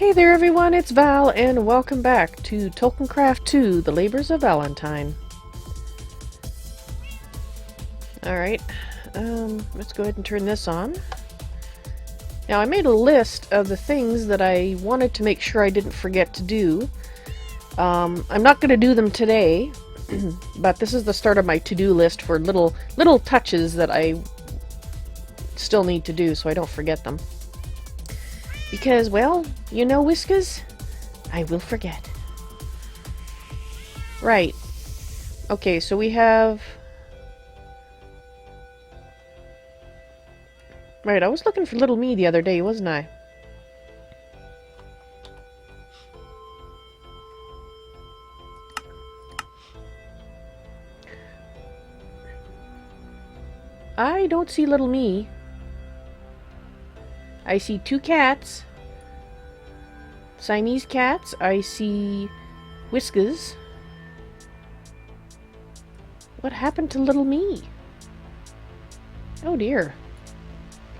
Hey there everyone, it's Val, and welcome back to Tolkiencraft II, The Labors of Valentine. Alright, let's go ahead and turn this on. Now I made a list of the things that I wanted to make sure I didn't forget to do. I'm not going to do them today, but this is the start of my to-do list for little touches that I still need to do so I don't forget them. Because, well, you know, Whiskers, I will forget. Right. Okay, so we have... Right, I was looking for little me the other day, wasn't I? I don't see little me. I see two cats. Siamese cats. I see Whiskers. What happened to little me? Oh dear.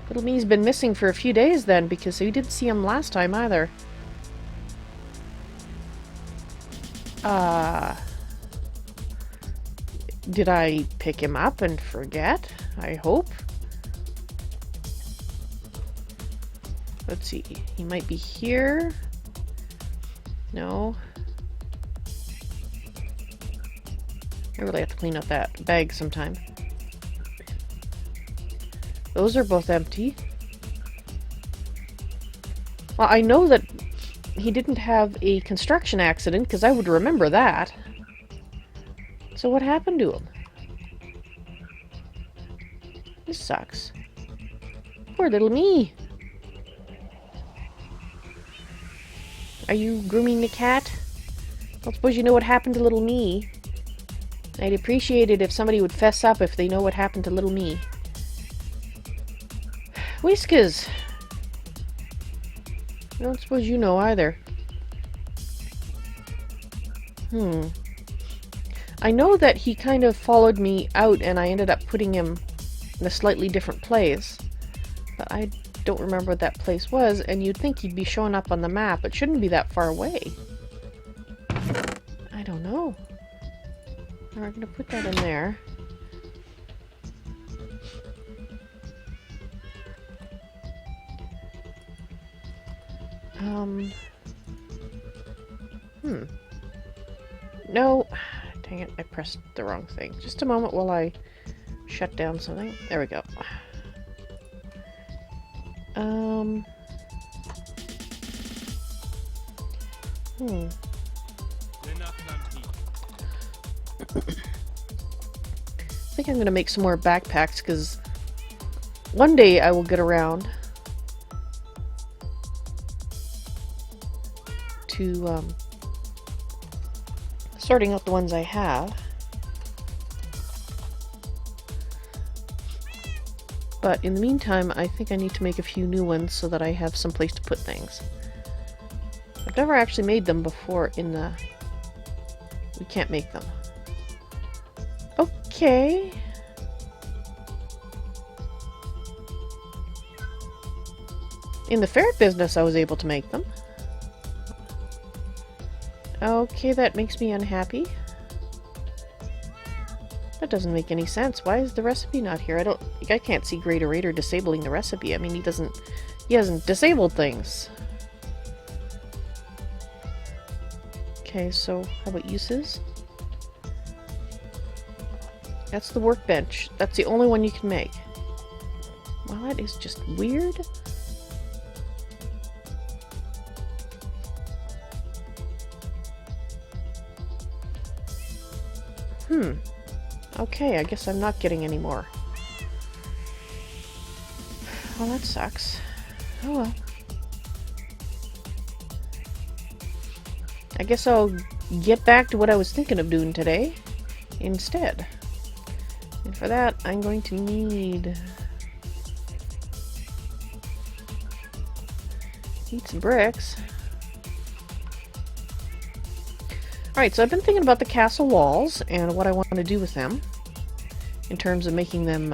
Little me's been missing for a few days then, because we didn't see him last time either. Did I pick him up and forget? I hope. Let's see. He might be here. No. I really have to clean up that bag sometime. Those are both empty. Well, I know that he didn't have a construction accident, because I would remember that. So what happened to him? This sucks. Poor little me. Are you grooming the cat? I don't suppose you know what happened to little me. I'd appreciate it if somebody would fess up if they know what happened to little me. Whiskers! I don't suppose you know either. I know that he kind of followed me out and I ended up putting him in a slightly different place. But I don't remember what that place was, and you'd think he'd be showing up on the map. It shouldn't be that far away. I don't know. We're going to put that in there. No. Dang it, I pressed the wrong thing. Just a moment while I shut down something. There we go. I think I'm going to make some more backpacks, because one day I will get around to sorting out the ones I have. But in the meantime, I think I need to make a few new ones so that I have some place to put things. I've never actually made them before in the... We can't make them. Okay. In the ferret business, I was able to make them. Okay, that makes me unhappy. That doesn't make any sense. Why is the recipe not here? I can't see GreatOrator disabling the recipe. I mean, he hasn't disabled things. Okay, so how about uses? That's the workbench. That's the only one you can make. Well, that is just weird. Okay, I guess I'm not getting any more. Well, that sucks. Oh well. I guess I'll get back to what I was thinking of doing today instead. And for that, I'm going to need some bricks. Alright, so I've been thinking about the castle walls and what I want to do with them in terms of making them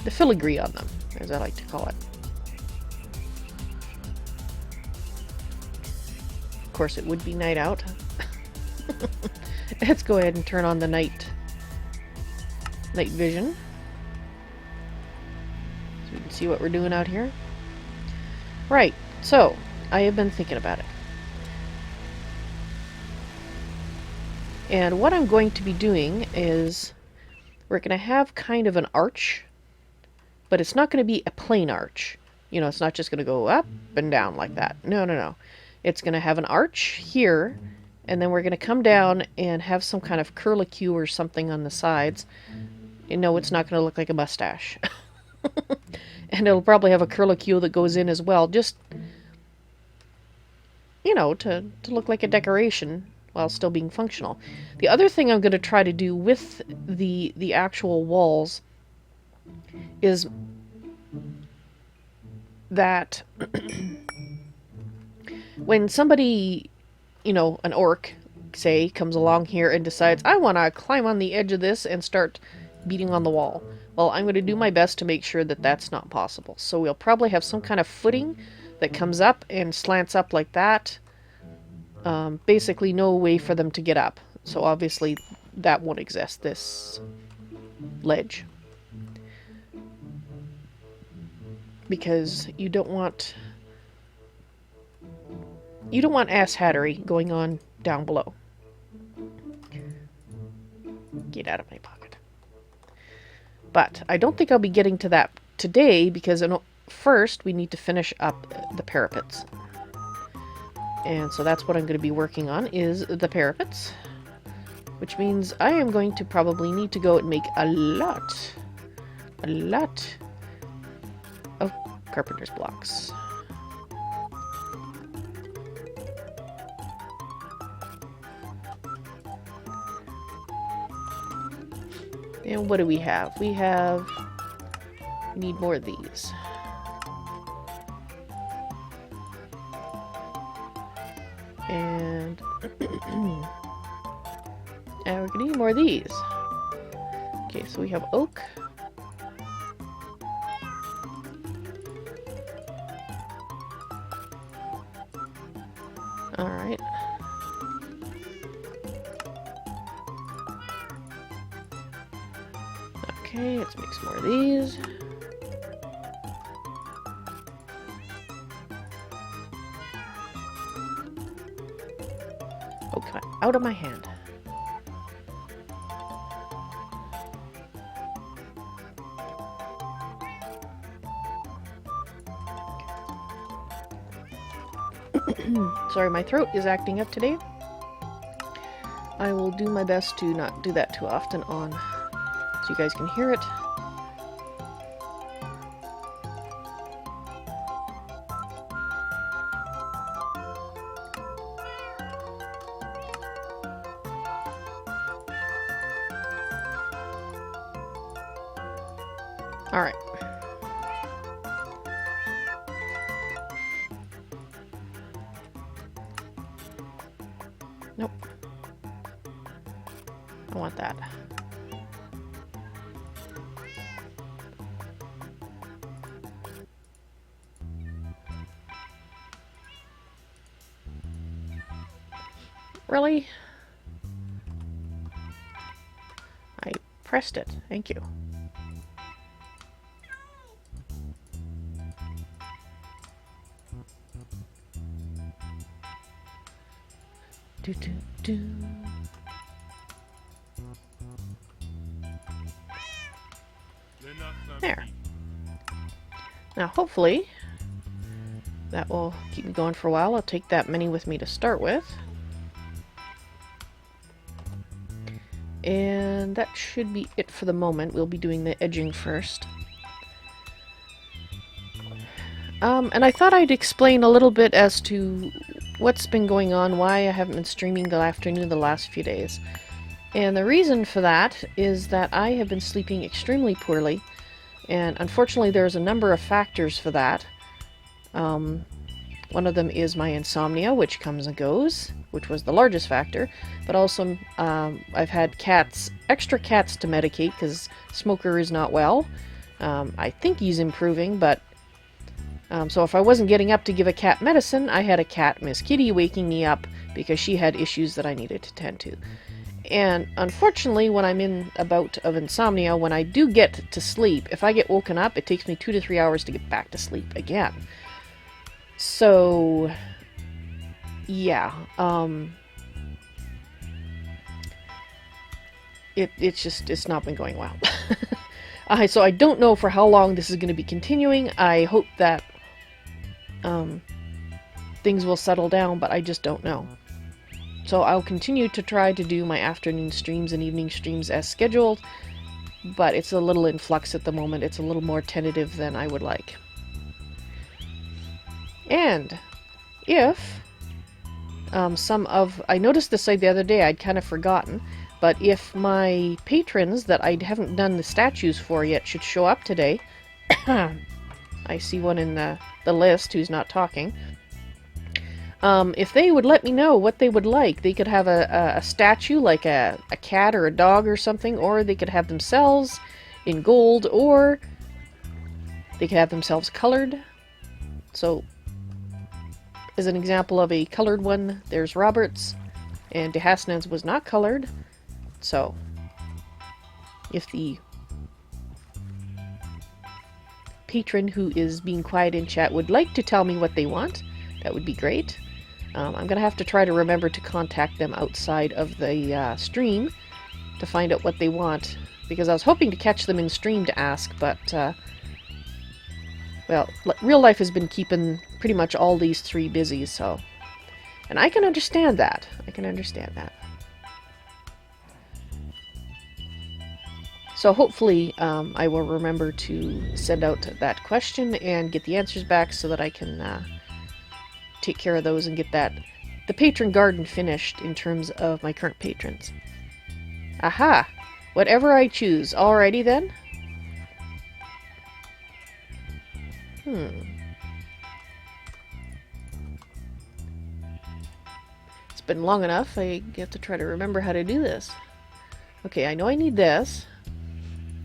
the filigree on them, as I like to call it. course it would be night out. Let's go ahead and turn on the night vision, so we can see what we're doing out here. Right, so I have been thinking about it. And what I'm going to be doing is we're going to have kind of an arch, but it's not going to be a plain arch. You know, it's not just going to go up and down like that. No, no, no. It's going to have an arch here, and then we're going to come down and have some kind of curlicue or something on the sides. You know, it's not going to look like a mustache. And it'll probably have a curlicue that goes in as well, just, you know, to look like a decoration while still being functional. The other thing I'm going to try to do with the actual walls is that when somebody, you know, an orc, say, comes along here and decides, I want to climb on the edge of this and start beating on the wall. Well, I'm going to do my best to make sure that that's not possible. So we'll probably have some kind of footing that comes up and slants up like that. Basically no way for them to get up. So obviously that won't exist, this ledge. Because you don't want asshattery going on down below. Get out of my pocket. But I don't think I'll be getting to that today, because first we need to finish up the parapets. And so that's what I'm going to be working on, is the parapets. Which means I am going to probably need to go and make a lot of carpenter's blocks. And what do we have? We need more of these. And and we're gonna need more of these. Okay, so we have oak. Alright. Okay, let's make some more of these. Oh, come on, out of my hand. Sorry, my throat is acting up today. I will do my best to not do that too often on, so you guys can hear it. All right. Nope. I want that. Really? I pressed it. Thank you. Do, do, do. There. Now hopefully that will keep me going for a while. I'll take that many with me to start with. And that should be it for the moment. We'll be doing the edging first. And I thought I'd explain a little bit as to what's been going on, why I haven't been streaming the afternoon the last few days. And the reason for that is that I have been sleeping extremely poorly, and unfortunately there's a number of factors for that. One of them is my insomnia, which comes and goes, which was the largest factor, but also I've had extra cats to medicate because Smoker is not well. I think he's improving, but So if I wasn't getting up to give a cat medicine, I had a cat, Miss Kitty, waking me up because she had issues that I needed to tend to. And unfortunately, when I'm in a bout of insomnia, when I do get to sleep, if I get woken up, it takes me 2 to 3 hours to get back to sleep again. So, yeah, it's not been going well. So I don't know for how long this is going to be continuing. I hope that things will settle down, but I just don't know. So I'll continue to try to do my afternoon streams and evening streams as scheduled, but it's a little in flux at the moment. It's a little more tentative than I would like. And if I noticed this site the other day, I'd kind of forgotten, but if my patrons that I haven't done the statues for yet should show up today, I see one in the list who's not talking. If they would let me know what they would like, they could have a statue like a cat or a dog or something, or they could have themselves in gold, or they could have themselves colored. So, as an example of a colored one, there's Robert's, and DeHasnan's was not colored. So, if the patron who is being quiet in chat would like to tell me what they want, that would be great. I'm going to have to try to remember to contact them outside of the stream to find out what they want, because I was hoping to catch them in stream to ask, but, well, real life has been keeping pretty much all these three busy, so... And I can understand that. I can understand that. So hopefully I will remember to send out that question and get the answers back so that I can take care of those and get the patron garden finished in terms of my current patrons. Aha! Whatever I choose. Alrighty then. It's been long enough. I have to try to remember how to do this. Okay, I know I need this.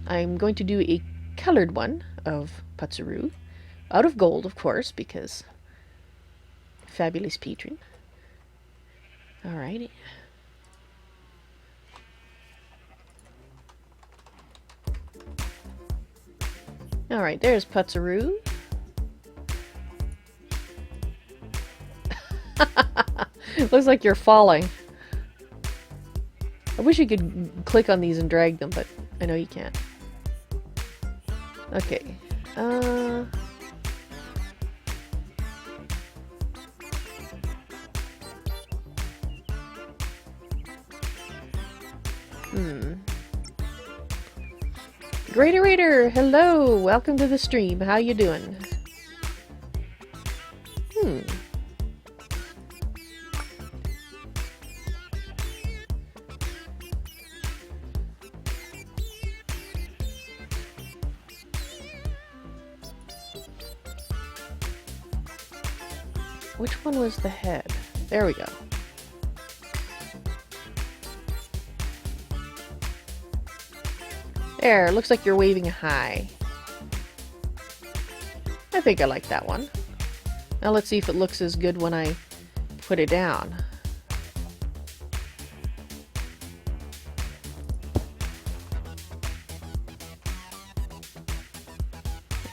I'm going to do a colored one of Patsuru. Out of gold, of course, because fabulous patron. Alrighty. Alright, there's Patsuru. Looks like you're falling. I wish you could click on these and drag them, but I know you can't. Okay. GreatOrator, hello! Welcome to the stream. How you doing? Which one was the head? There we go. There, looks like you're waving high. I think I like that one. Now let's see if it looks as good when I put it down.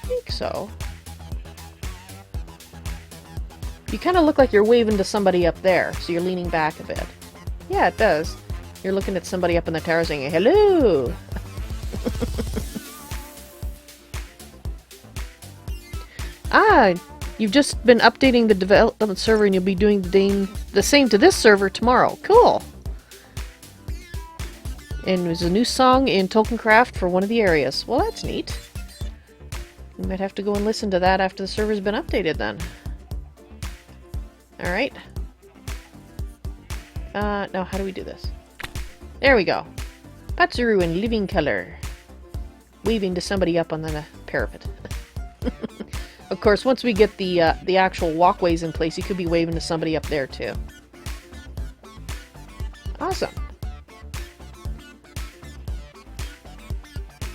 I think so. You kind of look like you're waving to somebody up there, so you're leaning back a bit. Yeah, it does. You're looking at somebody up in the tower saying, hello! Ah, you've just been updating the development server and you'll be doing the same to this server tomorrow. Cool! And there's a new song in Tolkiencraft for one of the areas. Well, that's neat. We might have to go and listen to that after the server's been updated then. Alright. Now how do we do this? There we go. Patsuru in living color. Waving to somebody up on the parapet. Of course, once we get the actual walkways in place, you could be waving to somebody up there too. Awesome.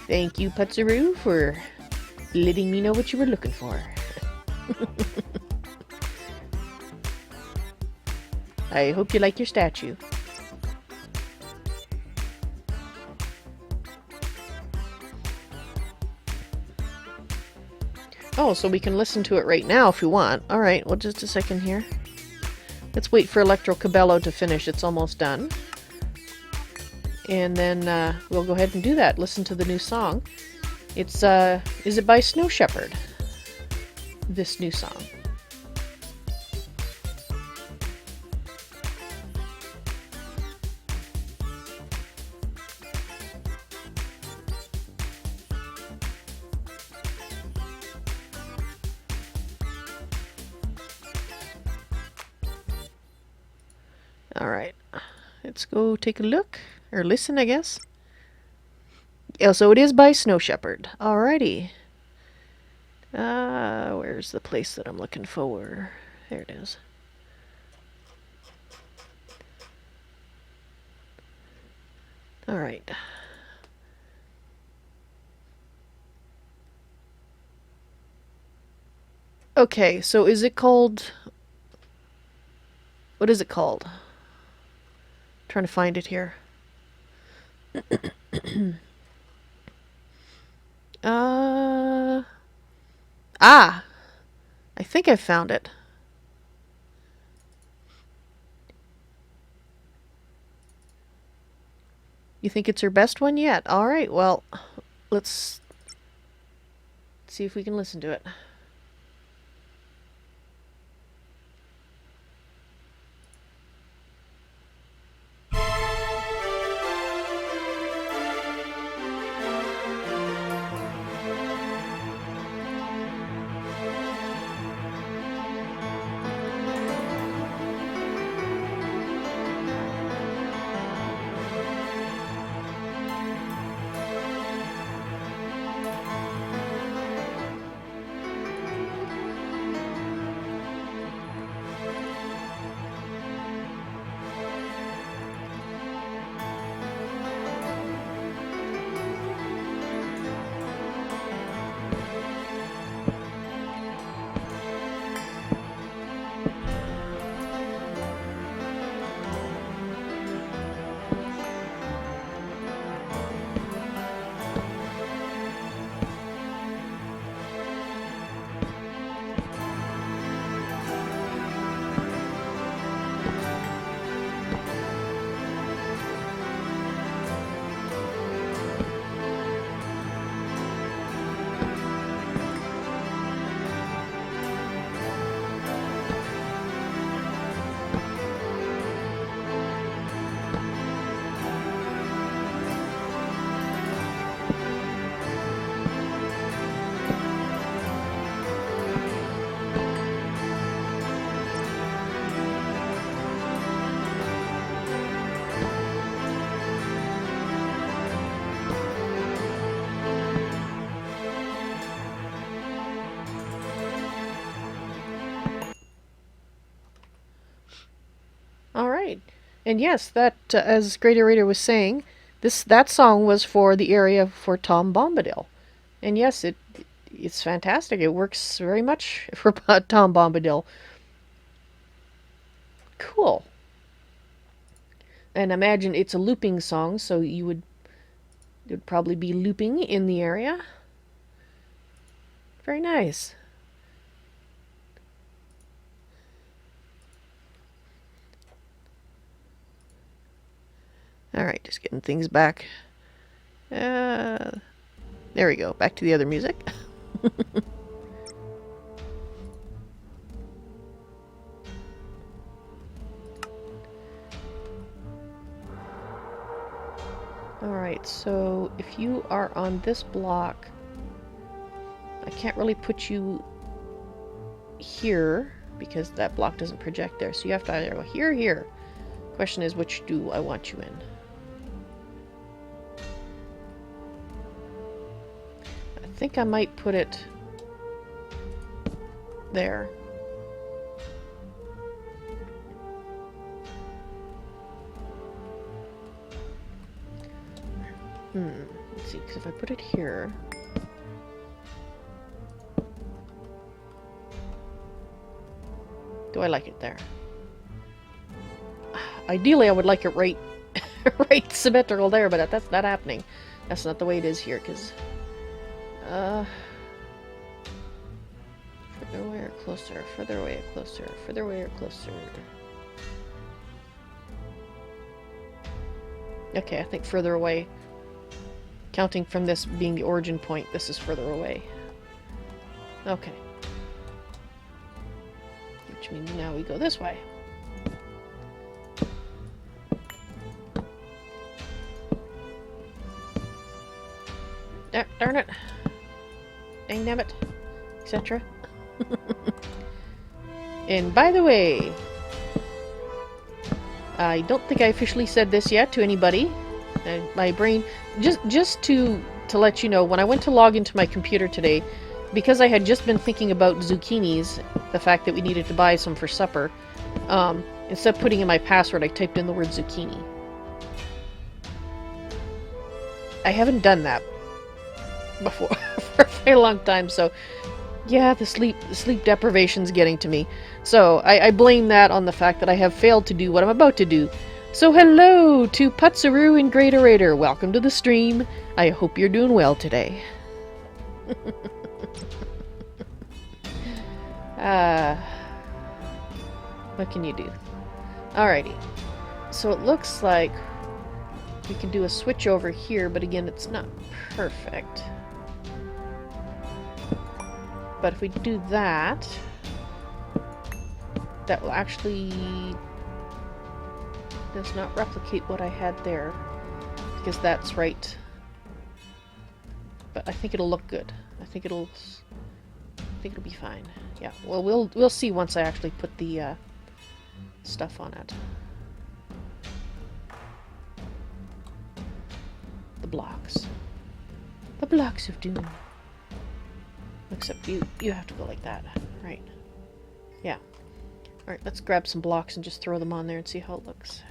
Thank you, Patsuru, for letting me know what you were looking for. I hope you like your statue. Oh, so we can listen to it right now if we want. Alright, well, just a second here. Let's wait for Electro Cabello to finish. It's almost done. And then we'll go ahead and do that. Listen to the new song. It's, is it by Snow Shepherd? This new song. Alright, let's go take a look, or listen, I guess. Yeah, so it is by Snow Shepherd. Alrighty. Where's the place that I'm looking for? There it is. Alright. Okay, so is it called... What is it called? Trying to find it here. I think I found it. You think it's her best one yet? Alright, well, let's see if we can listen to it. Alright. And yes, that, as GreatOrator was saying, that song was for the area for Tom Bombadil. And yes, it's fantastic. It works very much for Tom Bombadil. Cool. And imagine it's a looping song, so it would probably be looping in the area. Very nice. Alright, just getting things back. There we go. Back to the other music. Alright, so if you are on this block, I can't really put you here because that block doesn't project there. So you have to either go here or here. Question is, which do I want you in? I think I might put it there. Let's see, because if I put it here... Do I like it there? Ideally, I would like it right, right symmetrical there, but that's not happening. That's not the way it is here, because... further away or closer, further away or closer, further away or closer. Okay, I think further away. Counting from this being the origin point, this is further away. Okay. Which means now we go this way. Darn it. Dang nabbit. Etc. And by the way, I don't think I officially said this yet to anybody. My brain, just to let you know, when I went to log into my computer today, because I had just been thinking about zucchinis, the fact that we needed to buy some for supper, instead of putting in my password, I typed in the word zucchini. I haven't done that before for a very long time, so yeah, the sleep deprivation's getting to me. So I blame that on the fact that I have failed to do what I'm about to do. So hello to Putzaroo and GreatOrator. Welcome to the stream. I hope you're doing well today. What can you do? Alrighty. So it looks like we can do a switch over here, but again, it's not perfect. But if we do that, that will actually does not replicate what I had there, because that's right. But I think it'll look good. I think it'll be fine. Yeah. Well, we'll see once I actually put the stuff on it. The blocks. The blocks of doom. Except you have to go like that. Right. Yeah. Alright, let's grab some blocks and just throw them on there and see how it looks.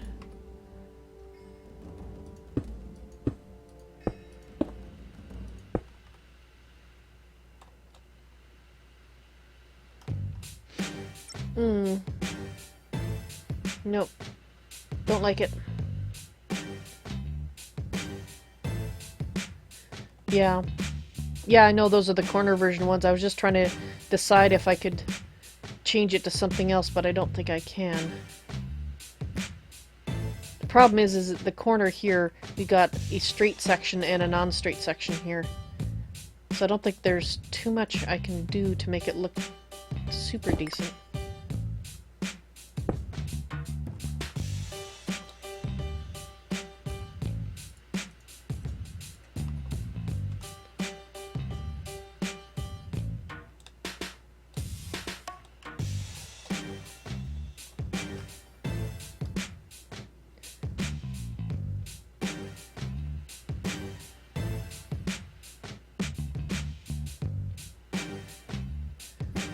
Nope. Don't like it. Yeah. Yeah, I know those are the corner version ones. I was just trying to decide if I could change it to something else, but I don't think I can. The problem is at the corner here, we got a straight section and a non-straight section here. So I don't think there's too much I can do to make it look super decent.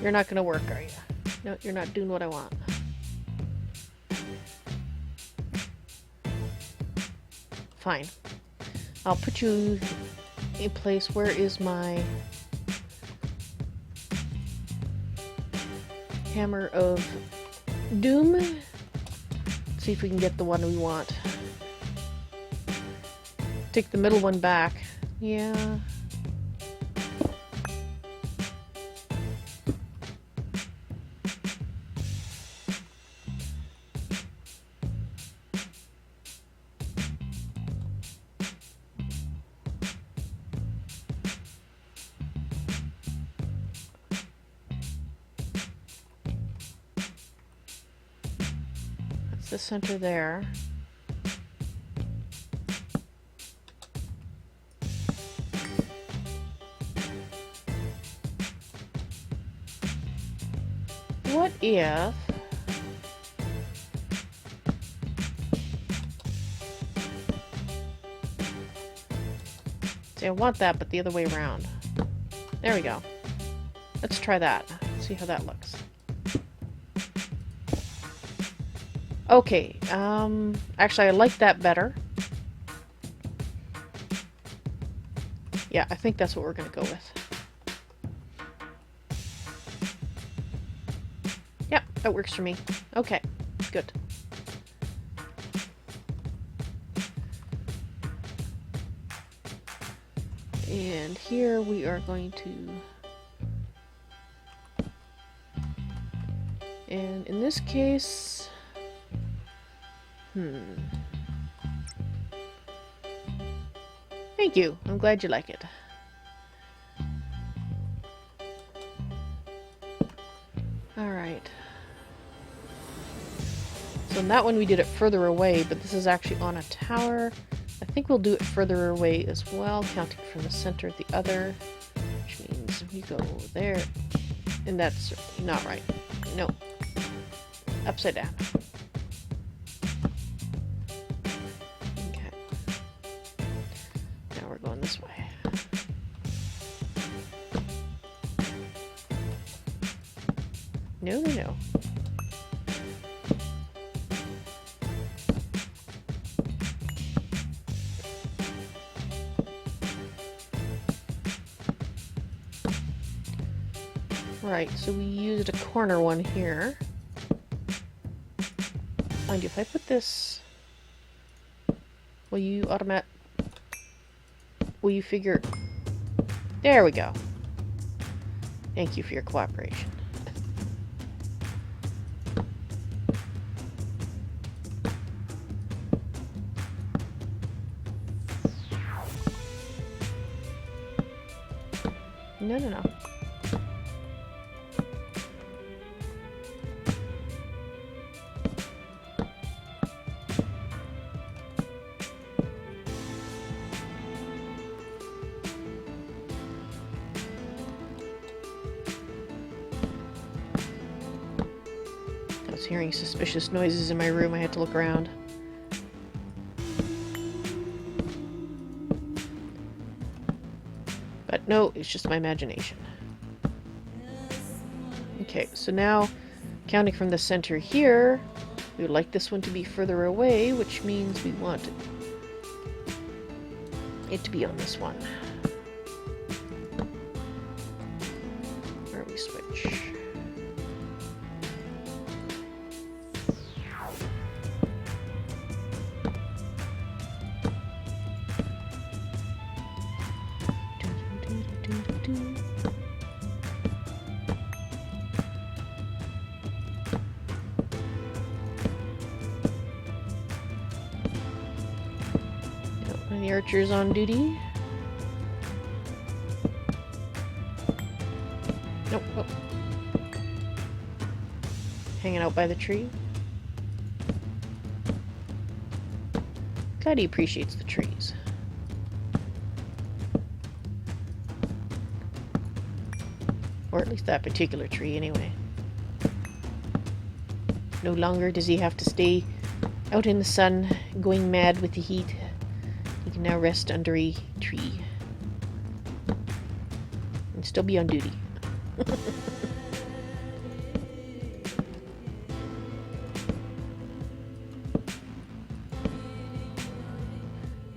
You're not gonna work, are you? No, you're not doing what I want. Fine. I'll put you in place. Where is my hammer of doom? Let's see if we can get the one we want. Take the middle one back. Yeah. The center there. What if see, I want that, but the other way around. There we go. Let's try that. See how that looks. Okay, actually I like that better. Yeah, I think that's what we're gonna go with. Yep, That works for me. Okay, good. And here we are going to... And in this case... Thank you. I'm glad you like it. Alright. So in that one we did it further away, but this is actually on a tower. I think we'll do it further away as well, counting from the center of the other. Which means we go there. And that's not right. No. Upside down. Okay. Now we're going this way. No, no, no. Right, so we used a corner one here. Mind you, if I put this... Will you figure... There we go. Thank you for your cooperation. No, no, no. I was hearing suspicious noises in my room. I had to look around. But no, it's just my imagination. Okay, so now, counting from the center here, we would like this one to be further away, which means we want it to be on this one. Where we switch. And the archer's on duty. Nope. Oh. Hanging out by the tree. Glad he appreciates the trees. Or at least that particular tree, anyway. No longer does he have to stay out in the sun, going mad with the heat. He can now rest under a tree. And still be on duty.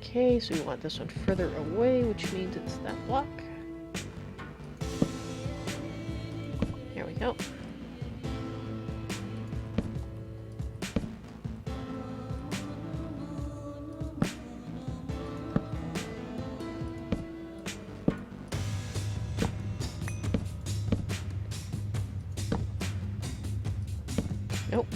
Okay, so we want this one further away, which means it's that block. There we go. Nope.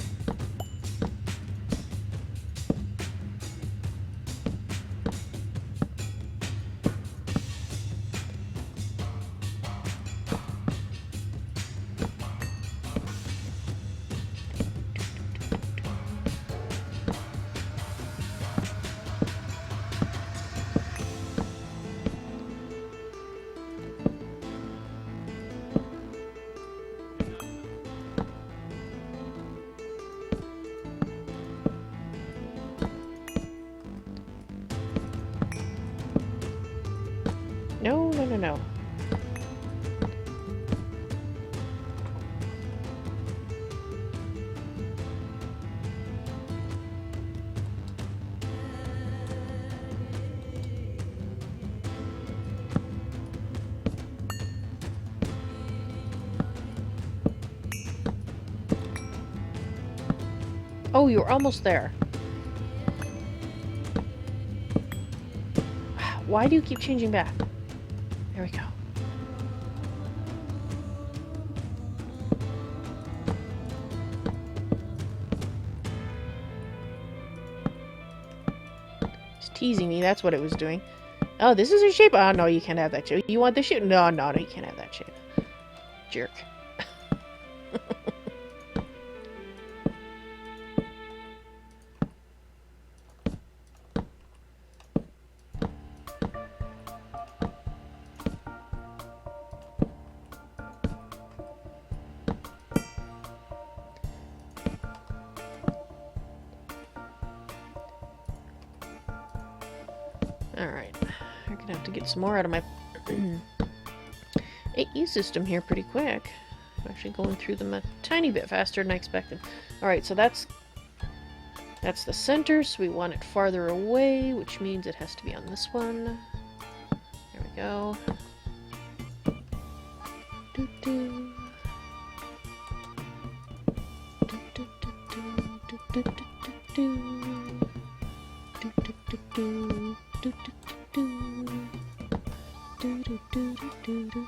No, no, no, no. Oh, you're almost there. Why do you keep changing back? There we go. It's teasing me, that's what it was doing. Oh, this is a shape? Oh, no, you can't have that shape. You want this shape? No, no, no, you can't have that shape. Jerk. Alright, we're gonna have to get some more out of my AE system here pretty quick. I'm actually going through them a tiny bit faster than I expected. Alright, so that's the center, so we want it farther away, which means it has to be on this one. There we go. Doo-doo. Doo-doo-doo-doo-doo-doo-doo-doo. Doo-doo-doo-doo. Do-do-do-do-do-do.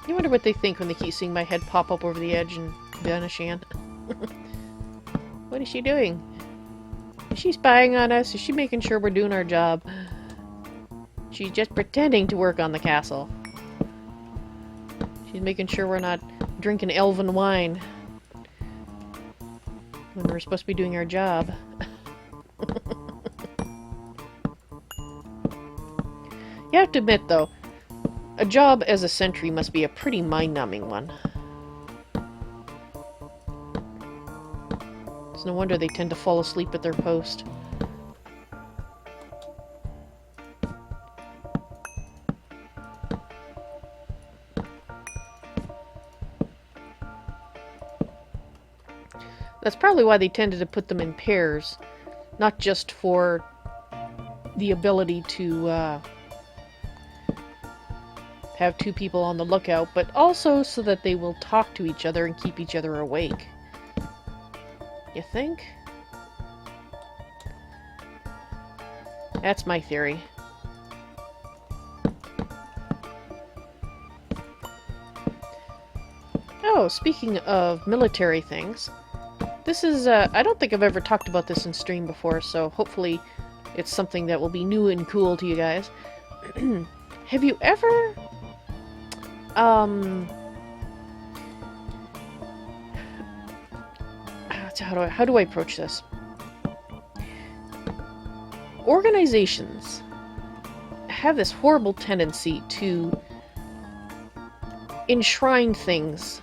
I wonder what they think when they keep seeing my head pop up over the edge and vanish again. What is she doing? Is she spying on us? Is she making sure we're doing our job? She's just pretending to work on the castle. She's making sure we're not drinking elven wine when we're supposed to be doing our job. You have to admit, though, a job as a sentry must be a pretty mind-numbing one. It's no wonder they tend to fall asleep at their post. That's probably why they tended to put them in pairs, not just for the ability to have two people on the lookout, but also so that they will talk to each other and keep each other awake. You think? That's my theory. Oh, speaking of military things, this is, I don't think I've ever talked about this in stream before, so hopefully it's something that will be new and cool to you guys. Have you ever, how do I approach this? Organizations have this horrible tendency to enshrine things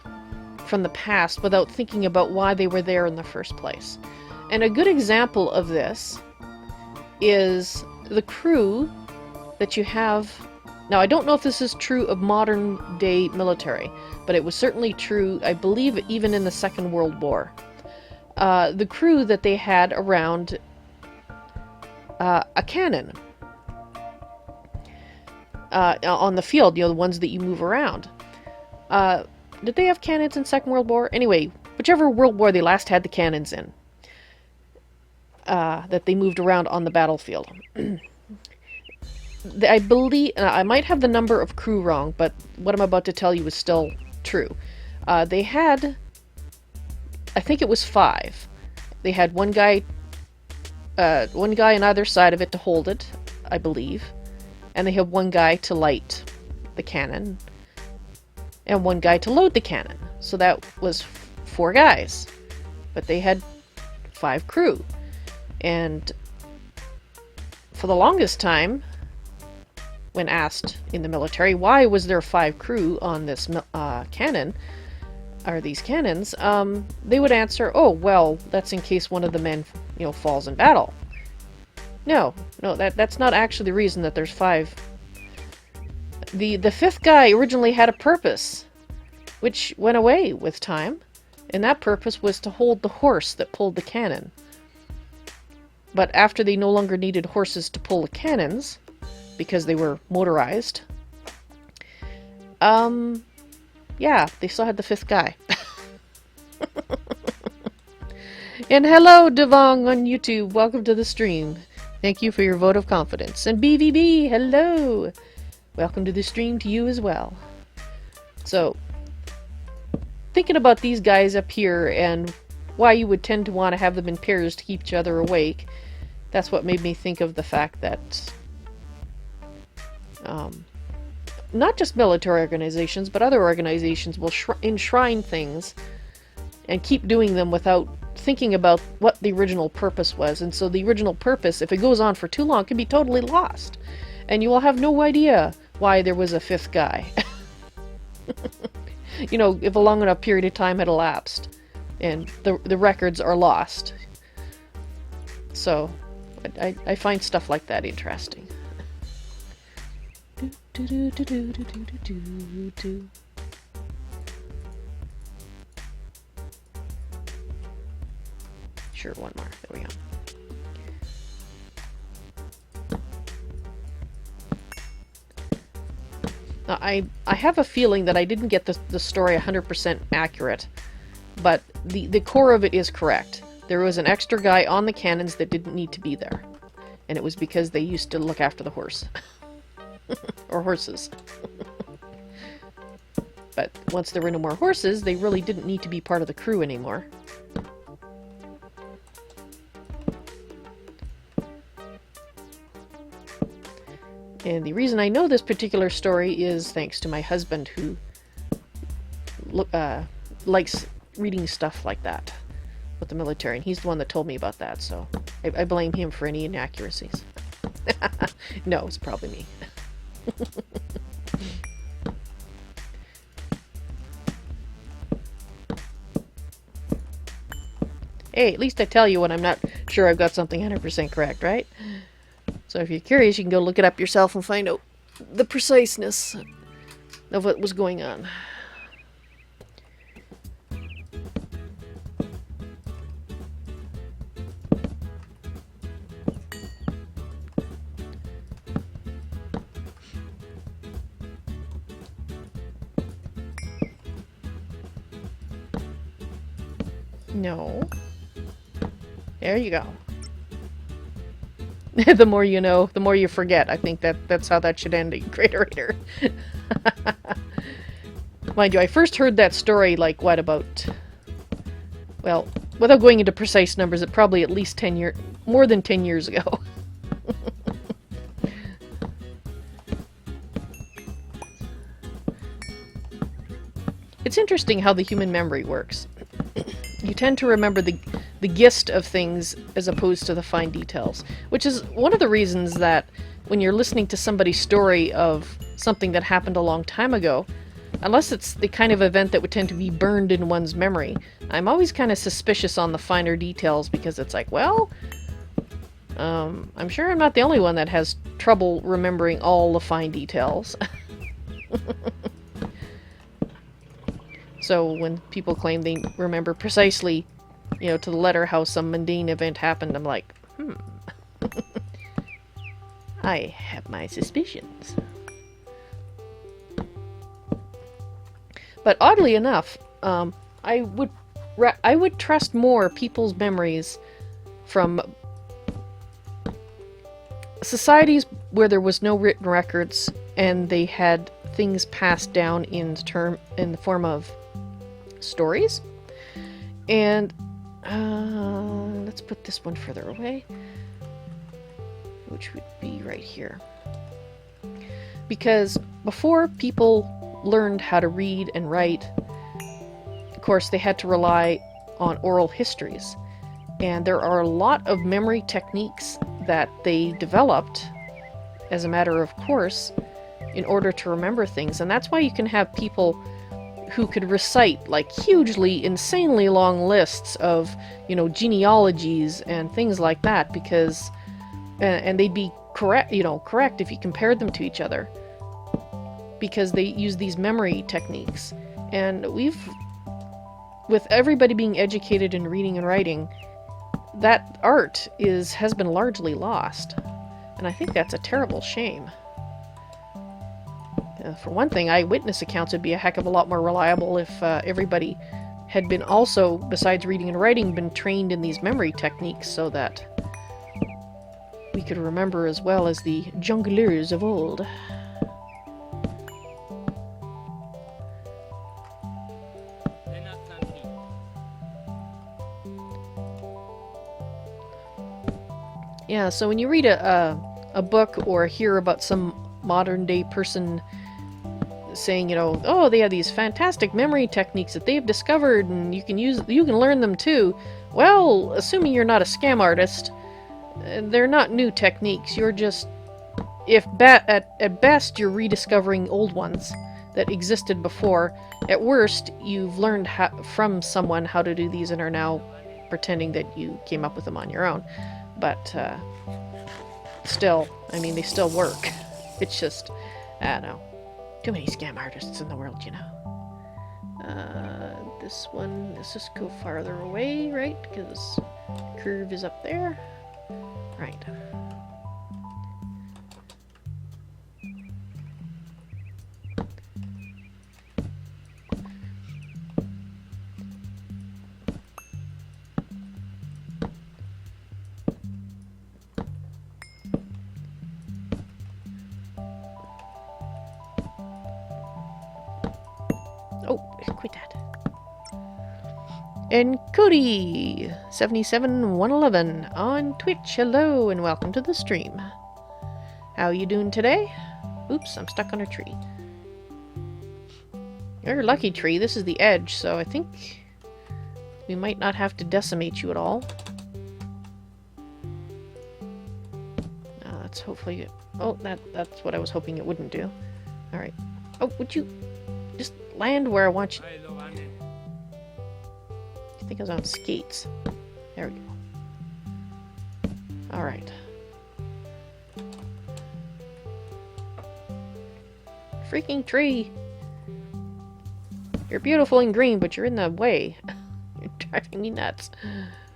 from the past without thinking about why they were there in the first place. And a good example of this is the crew that you have. Now, I don't know if this is true of modern day military, but it was certainly true, I believe, even in the Second World War. The crew that they had around a cannon on the field, you know, the ones that you move around. Did they have cannons in Second World War? Anyway, whichever World War they last had the cannons in, that they moved around on the battlefield. I believe, I might have the number of crew wrong, but what I'm about to tell you is still true. They had, I think it was 5. They had one guy on either side of it to hold it, I believe, and they had one guy to light the cannon, and one guy to load the cannon. So that was 4 guys, but they had 5 crew. And for the longest time, when asked in the military why was there 5 crew on this cannon, or these cannons, they would answer, "Oh, well, that's in case one of the men, you know, falls in battle." No, that's not actually the reason that there's 5. The 5th guy originally had a purpose, which went away with time, and that purpose was to hold the horse that pulled the cannon. But after they no longer needed horses to pull the cannons, because they were motorized, Yeah, they still had the fifth guy. And hello, Devong on YouTube. Welcome to the stream. Thank you for your vote of confidence. And BVB, hello. Welcome to the stream to you as well. So, thinking about these guys up here and why you would tend to want to have them in pairs to keep each other awake, that's what made me think of the fact that not just military organizations, but other organizations will enshrine things and keep doing them without thinking about what the original purpose was. And so the original purpose, if it goes on for too long, can be totally lost. And you will have no idea why there was a fifth guy. You know, if a long enough period of time had elapsed and the records are lost. So I find stuff like that interesting. Sure, one more. There we go. I have a feeling that I didn't get the story 100% accurate, but the core of it is correct. There was an extra guy on the cannons that didn't need to be there, and it was because they used to look after the horse. Or horses. But once there were no more horses, they really didn't need to be part of the crew anymore. And the reason I know this particular story is thanks to my husband, who likes reading stuff like that with the military, and he's the one that told me about that, so I blame him for any inaccuracies. No, it's probably me. Hey, at least I tell you when I'm not sure I've got something 100% correct, right? So if you're curious, you can go look it up yourself and find out the preciseness of what was going on. No. There you go. The more you know, the more you forget. I think that's how that should end in GreatOrator. Mind you, I first heard that story, like, what, about... Well, without going into precise numbers, it probably at least 10 years... more than 10 years ago. It's interesting how the human memory works. You tend to remember the gist of things as opposed to the fine details, which is one of the reasons that when you're listening to somebody's story of something that happened a long time ago, unless it's the kind of event that would tend to be burned in one's memory, I'm always kind of suspicious on the finer details, because it's like, well, I'm sure I'm not the only one that has trouble remembering all the fine details. So when people claim they remember precisely, you know, to the letter how some mundane event happened, I'm like, I have my suspicions. But oddly enough, I would trust more people's memories from societies where there was no written records and they had things passed down in the form of stories. And let's put this one further away, which would be right here. Because before people learned how to read and write, of course, they had to rely on oral histories. And there are a lot of memory techniques that they developed as a matter of course in order to remember things. And that's why you can have people who could recite like hugely, insanely long lists of, you know, genealogies and things like that, because and they'd be correct if you compared them to each other, because they use these memory techniques. And with everybody being educated in reading and writing, that art has been largely lost, and I think that's a terrible shame. For one thing, eyewitness accounts would be a heck of a lot more reliable if everybody had been also, besides reading and writing, been trained in these memory techniques so that we could remember as well as the jongleurs of old. Yeah, so when you read a book or hear about some modern day person saying, you know, oh, they have these fantastic memory techniques that they've discovered and you can learn them too. Well, assuming you're not a scam artist, they're not new techniques. You're just, at best, you're rediscovering old ones that existed before. At worst, you've learned from someone how to do these and are now pretending that you came up with them on your own. But still, I mean, they still work. It's just, I don't know. Too many scam artists in the world, you know. This one, let's just go farther away, right? Because curve is up there. Right. Oh, quit that. And Cody 77111 on Twitch. Hello and welcome to the stream. How you doing today? Oops, I'm stuck on a tree. You're a lucky tree. This is the edge, so I think we might not have to decimate you at all. That's hopefully it. Oh, that's what I was hoping it wouldn't do. All right. Oh, would you just land where I want you? I think I was on skates. There we go. Alright. Freaking tree! You're beautiful and green, but you're in the way. You're driving me nuts.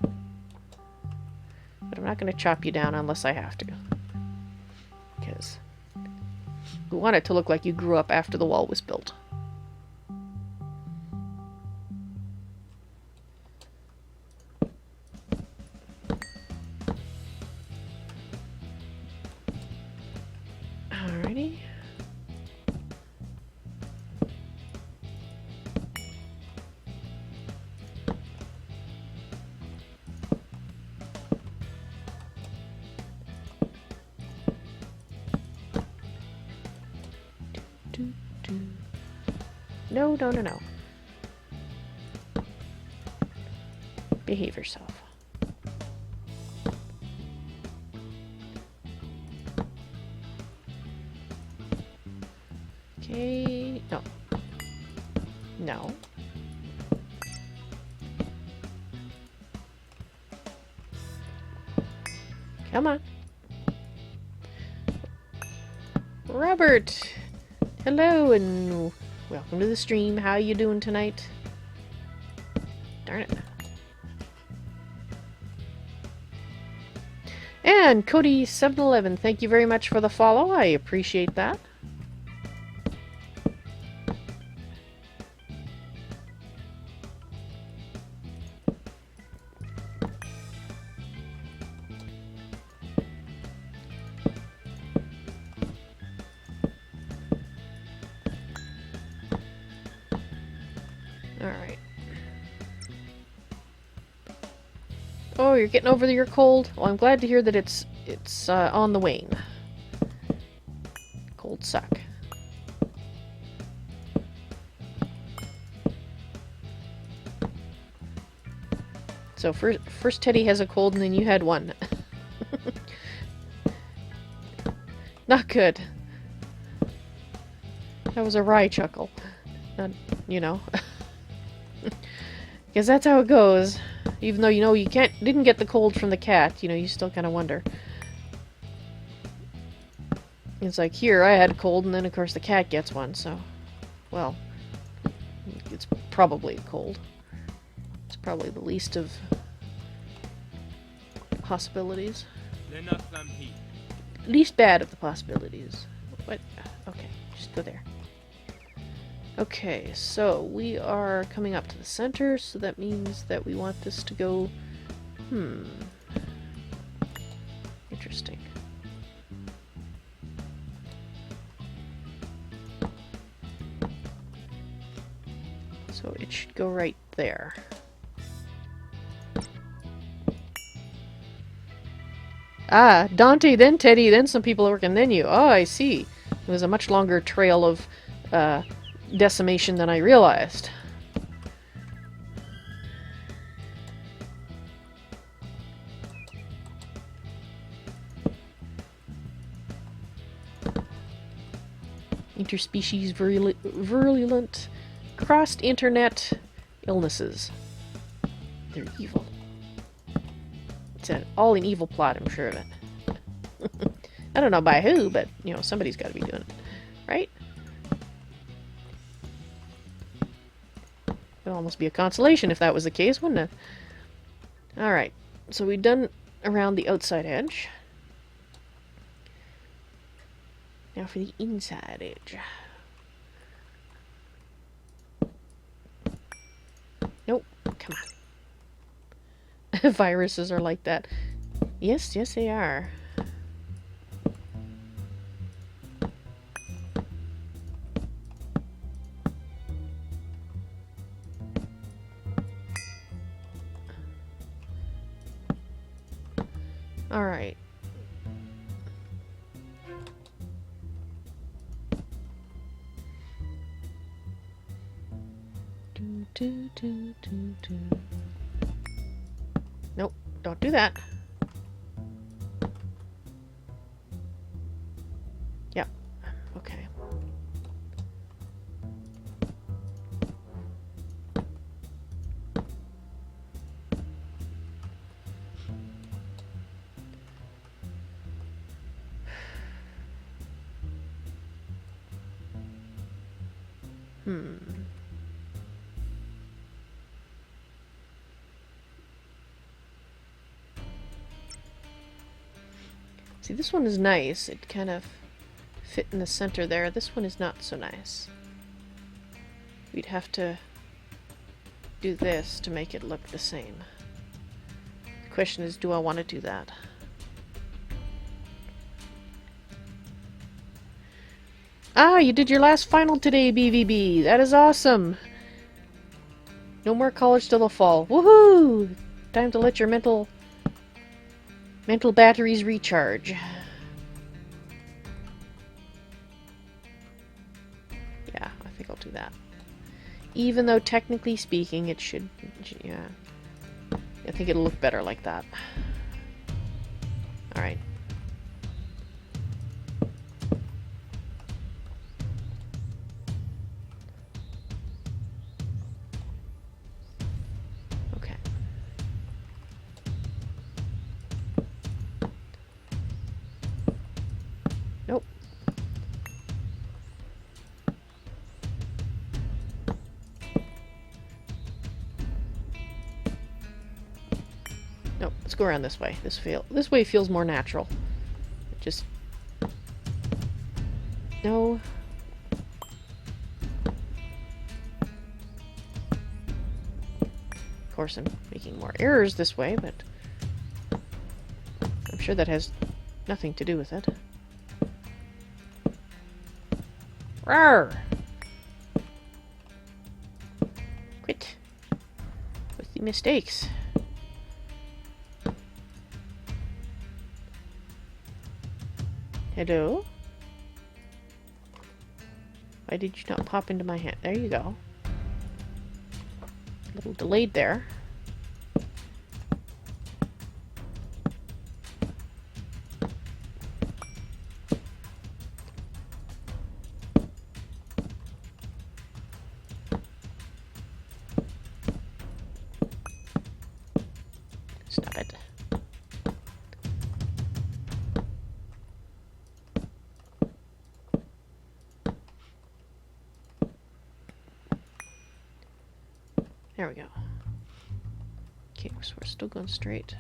But I'm not going to chop you down unless I have to. Because we want it to look like you grew up after the wall was built. Alrighty. No, no, no, no. Behave yourself. Okay, no. No. Come on. Robert! Hello and welcome to the stream. How you doing tonight? Darn it. And Cody711, thank you very much for the follow. I appreciate that. Alright. Oh, you're getting over your cold? Well, I'm glad to hear that it's on the wane. Cold suck. So first Teddy has a cold and then you had one. Not good. That was a wry chuckle. Not, you know. Because that's how it goes. Even though you know you didn't get the cold from the cat, you know, you still kind of wonder. It's like, here, I had a cold, and then of course the cat gets one, so... Well, it's probably a cold. It's probably the least of possibilities. Least bad of the possibilities. What? Okay, just go there. Okay, so we are coming up to the center, so that means that we want this to go... Interesting. So it should go right there. Ah, Dante, then Teddy, then some people working, then you. Oh, I see. It was a much longer trail of decimation than I realized. Interspecies virulent crossed internet illnesses. They're evil. It's all an evil plot, I'm sure of it. I don't know by who, but, you know, somebody's got to be doing it. Right? It would almost be a consolation if that was the case, wouldn't it? Alright, so we've done around the outside edge. Now for the inside edge. Nope, come on. Viruses are like that. Yes, yes they are. Alright. Nope, don't do that. Yep, okay. See, this one is nice. It kind of fit in the center there. This one is not so nice. We'd have to do this to make it look the same. The question is, do I want to do that? Ah, you did your last final today, BVB. That is awesome. No more college till the fall. Woohoo! Time to let your mental batteries recharge. Yeah, I think I'll do that. Even though technically speaking it should, yeah. I think it'll look better like that. Alright. Okay. Nope. Nope, let's go around this way. This way feels more natural. Just... No. Of course, I'm making more errors this way, but I'm sure that has nothing to do with it. Rawr! Quit with the mistakes. Hello? Why did you not pop into my hand? There you go. A little delayed there. Stop it. There we go. Okay, so we're still going straight.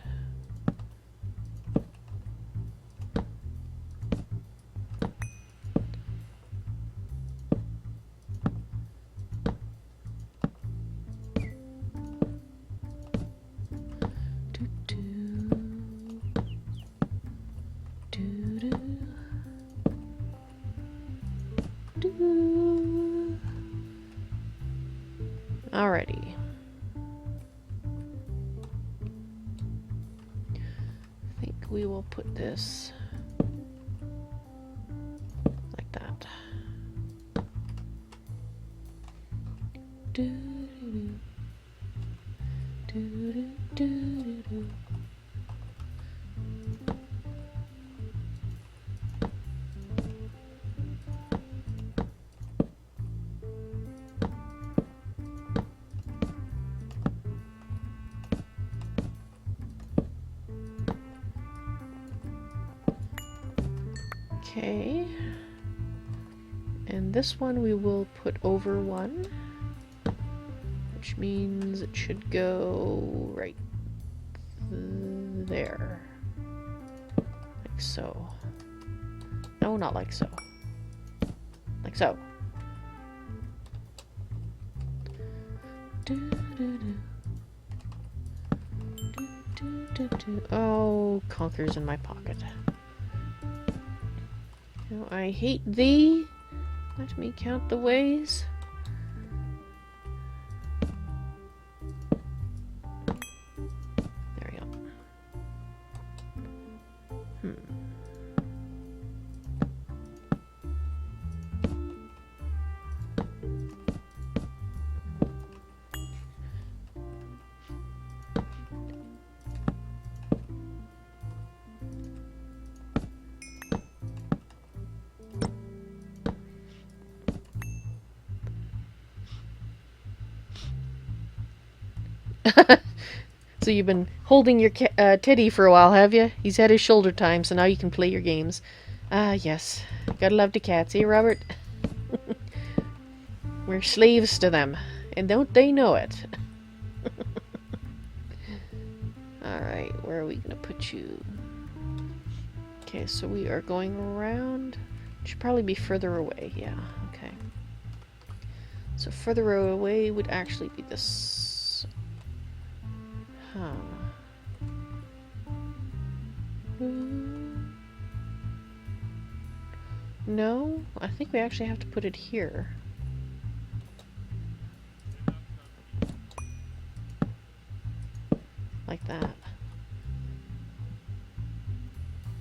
Alrighty. I think we will put this like that. Okay, and this one we will put over one, which means it should go right there, like so. No, not like so. Like so. Oh, conker's in my pocket. Now, I hate thee. Let me count the ways. There we go. So you've been holding your teddy for a while, have you? He's had his shoulder time, so now you can play your games. Ah, yes. Gotta love the cats, eh, Robert? We're slaves to them, and don't they know it? Alright, where are we gonna put you? Okay, so we are going around. Should probably be further away, yeah, okay. So further away would actually be this. Huh. No, I think we actually have to put it here. Like that.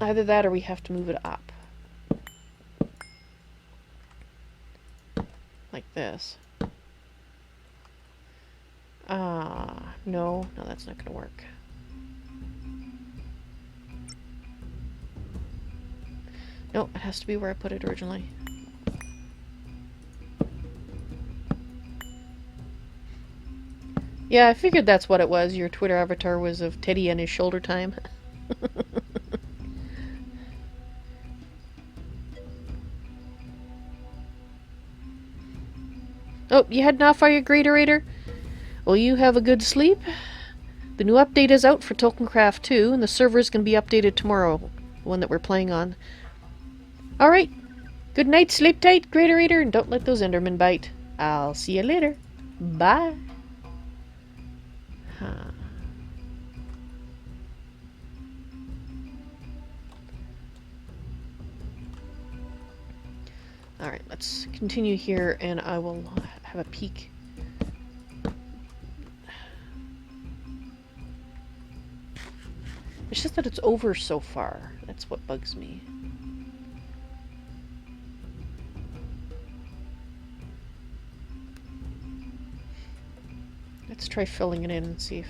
Either that or we have to move it up. Like this. No, that's not gonna work. No, it has to be where I put it originally. Yeah, I figured that's what it was. Your Twitter avatar was of Teddy and his shoulder time. Oh, you heading off, are you, GreatOrator? Well, you have a good sleep. The new update is out for Tolkiencraft II, and the server is going to be updated tomorrow, the one that we're playing on. Alright, good night, sleep tight, GreatOrator, and don't let those Endermen bite. I'll see you later. Bye. Huh. Alright, let's continue here, and I will have a peek. It's just that it's over so far. That's what bugs me. Let's try filling it in and see if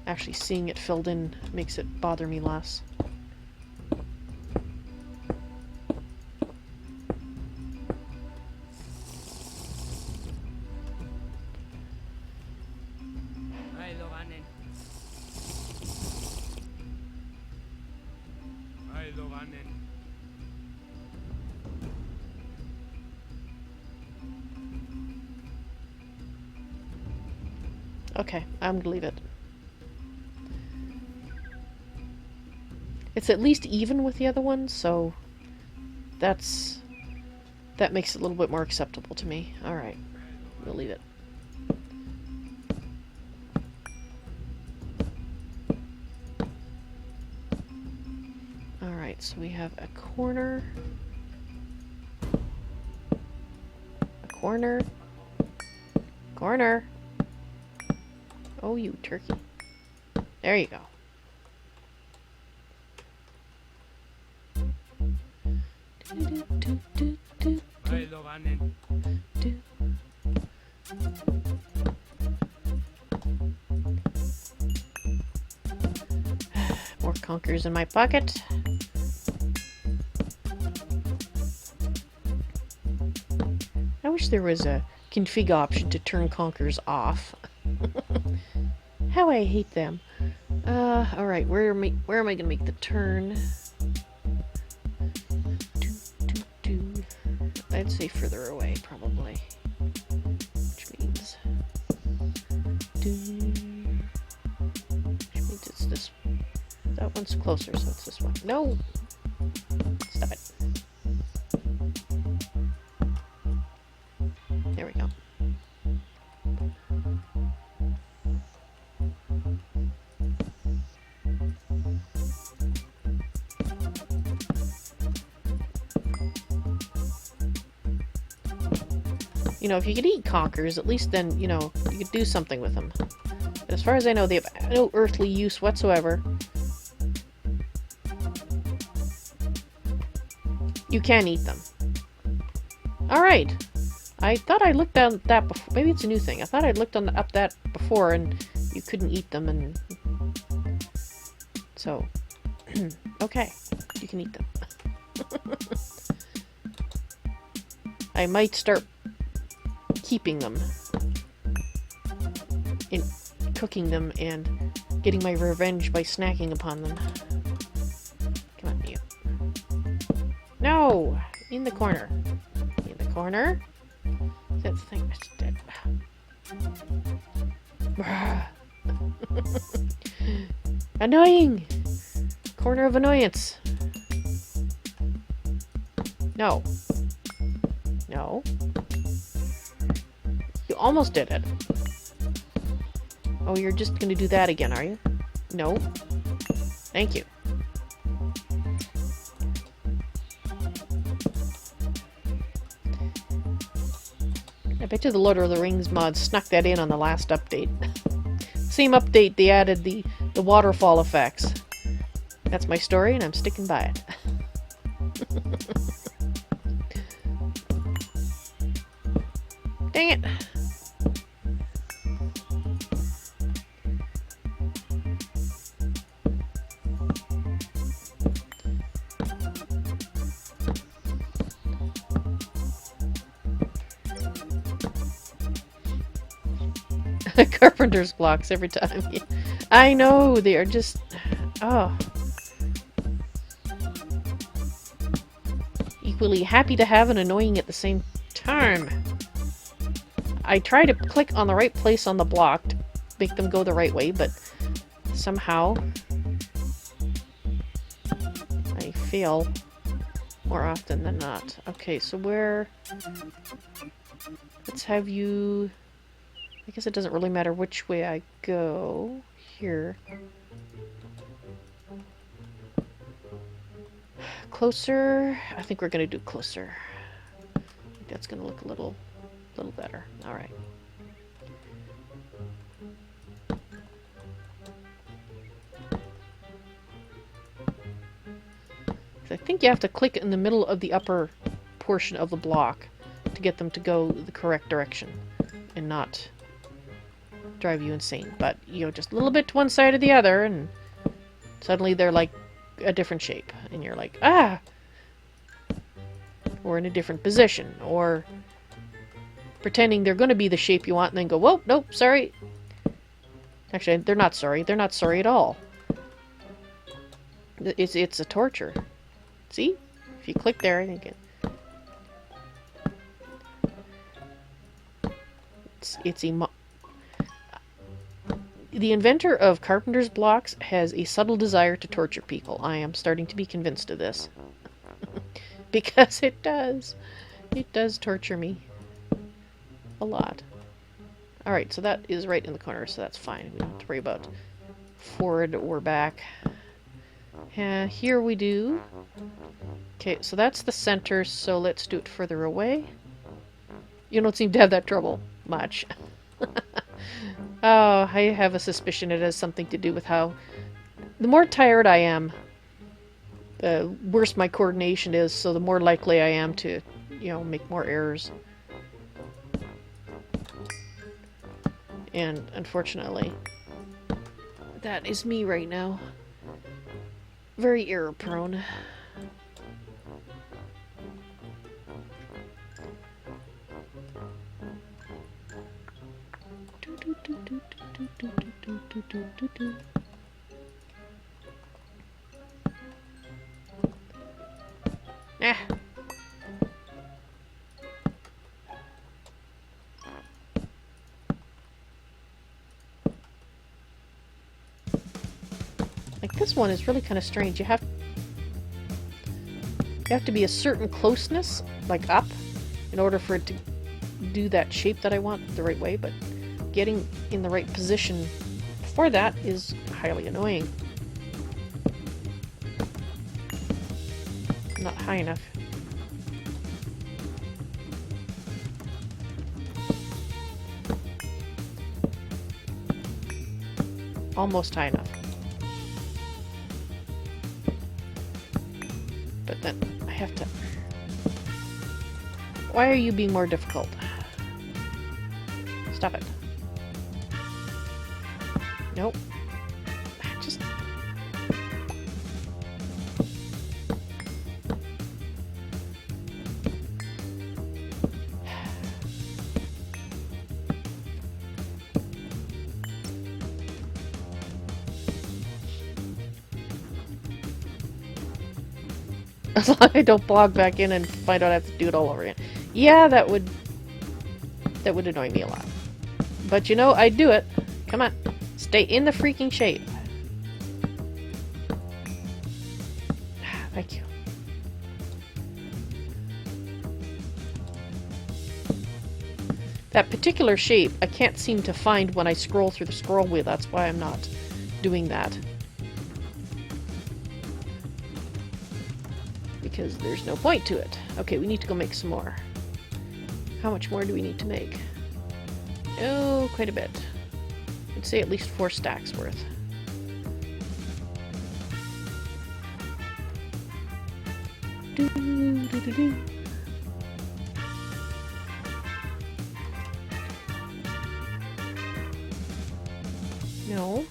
actually seeing it filled in makes it bother me less. Okay, I'm gonna leave it. It's at least even with the other one, so that makes it a little bit more acceptable to me. Alright, we'll leave it. Alright, so we have a corner, corner, Oh, you turkey. There you go. More conkers in my pocket. I wish there was a config option to turn conkers off. How I hate them. Alright, where am I gonna make the turn? I'd say further away, probably. Which means it's this. That one's closer, so it's this one. No! Stop it. There we go. You know, if you could eat conkers, at least then, you know, you could do something with them. But as far as I know, they have no earthly use whatsoever. You can eat them. Alright. I thought I looked at that before. Maybe it's a new thing. I thought I'd looked up that before and you couldn't eat them and... So... okay. You can eat them. I might start keeping them, in cooking them, and getting my revenge by snacking upon them. Come on, you. No! In the corner. In the corner. That thing that's dead. Annoying! Corner of annoyance. No. No. You almost did it. Oh, you're just gonna do that again, are you? No. Thank you. I bet you the Lord of the Rings mod snuck that in on the last update. Same update, they added the waterfall effects. That's my story, and I'm sticking by it. Dang it! Carpenter's blocks every time. I know, they are just... oh. Equally happy to have and annoying at the same time. I try to click on the right place on the block to make them go the right way, but somehow I fail more often than not. Okay, so where... let's have you... I guess it doesn't really matter which way I go. Here. Closer. I think we're going to do closer. I think that's going to look a little better. Alright. I think you have to click in the middle of the upper portion of the block to get them to go the correct direction and not drive you insane. But, you know, just a little bit to one side or the other and suddenly they're like a different shape and you're like, ah! Or in a different position, or pretending they're going to be the shape you want and then go, whoa, nope, sorry. Actually, they're not sorry. They're not sorry at all. It's a torture. See? If you click there, I think it's the inventor of Carpenter's blocks has a subtle desire to torture people. I am starting to be convinced of this. Because it does. It does torture me. A lot. Alright, so that is right in the corner, so that's fine. We don't have to worry about forward or back. Here we do. Okay, so that's the center, so let's do it further away. You don't seem to have that trouble much. Oh, I have a suspicion it has something to do with how... The more tired I am, the worse my coordination is, so the more likely I am to, you know, make more errors. And unfortunately, that is me right now. Very error prone. Ah. Like this one is really kind of strange. You have to be a certain closeness, like up, in order for it to do that shape that I want the right way, but getting in the right position for that is highly annoying. Not high enough. Almost high enough. But then I have to... Why are you being more difficult? Stop it. Nope. Just... As long as I don't log back in and find out I have to do it all over again. Yeah, that would annoy me a lot. But you know, I'd do it. Come on. Stay in the freaking shape. Thank you. That particular shape, I can't seem to find when I scroll through the scroll wheel. That's why I'm not doing that. Because there's no point to it. Okay, we need to go make some more. How much more do we need to make? Oh, quite a bit. I'd say at least 4 stacks worth. No.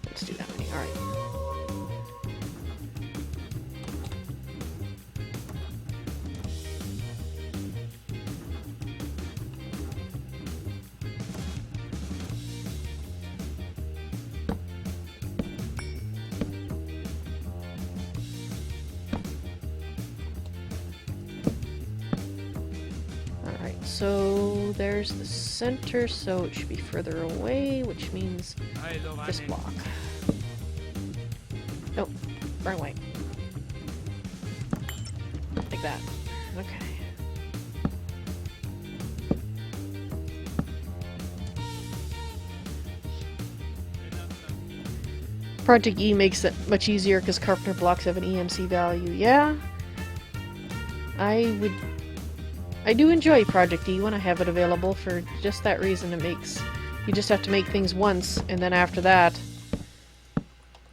Let's do that many. All right. So there's the center, so it should be further away, which means this block. Nope, wrong way. Like that. Okay. Project E makes it much easier because carpenter blocks have an EMC value. Yeah, I do enjoy Project E when I have it available for just that reason. It makes... You just have to make things once, and then after that,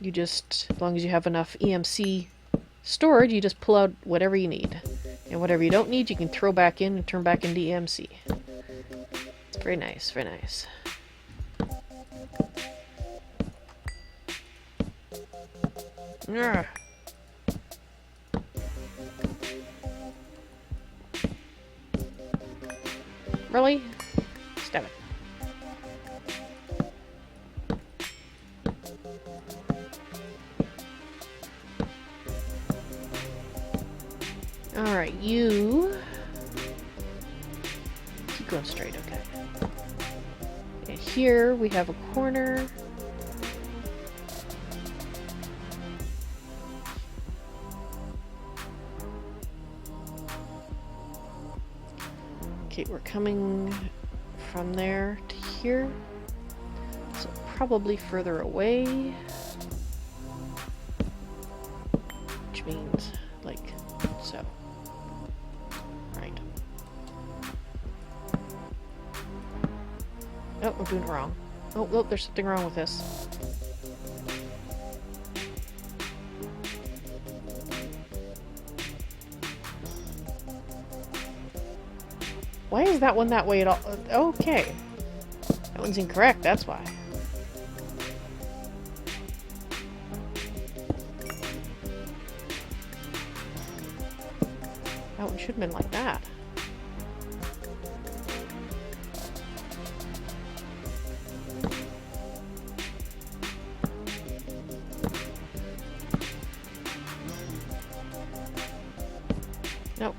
you just... As long as you have enough EMC stored, you just pull out whatever you need. And whatever you don't need, you can throw back in and turn back into EMC. It's very nice, very nice. Ugh. Really? Stab it. Alright, you... Keep going straight, okay. And here we have a corner. Okay, we're coming from there to here, so probably further away. which means like so. Right. Oh, I'm doing it wrong. Oh, look, there's something wrong with this. Why is that one that way at all? Okay. That one's incorrect, that's why. That one should have been like that. Nope.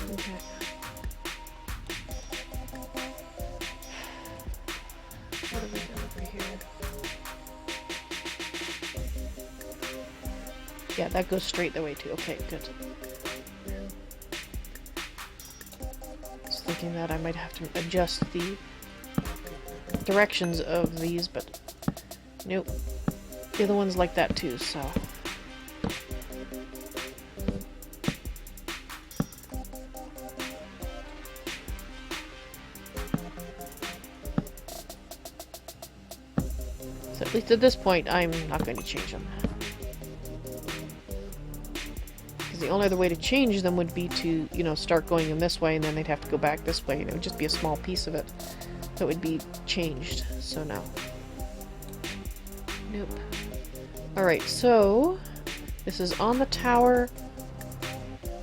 Okay. What have we done over here? Yeah, that goes straight the way too. Okay, good. I was thinking that I might have to adjust the directions of these, but nope. The other one's like that too, so. So at least at this point, I'm not going to change them. Because the only other way to change them would be to, you know, start going in this way, and then they'd have to go back this way, and it would just be a small piece of it that would be changed. So no. Nope. Alright, so this is on the tower.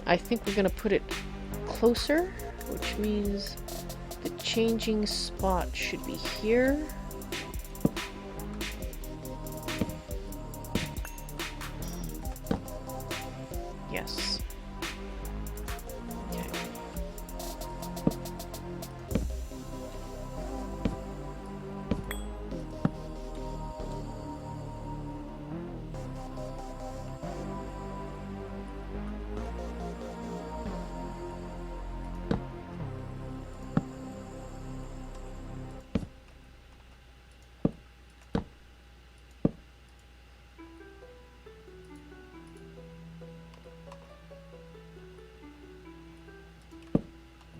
I think we're going to put it closer, which means the changing spot should be here. Yes. Okay.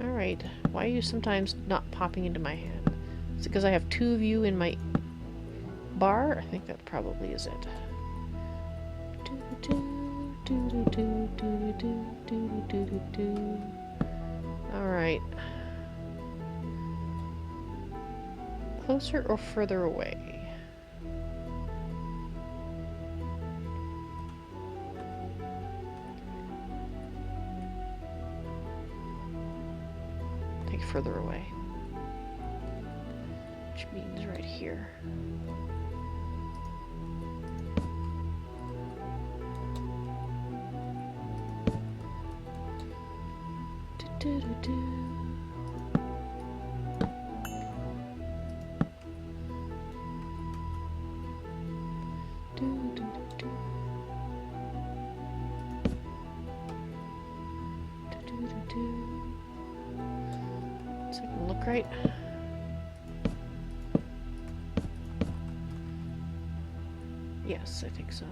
Alright, why are you sometimes not popping into my hand? Is it because I have two of you in my bar? I think that probably is it. Alright. Closer or further away? Further away, which means right here. So I can look right. Yes, I think so.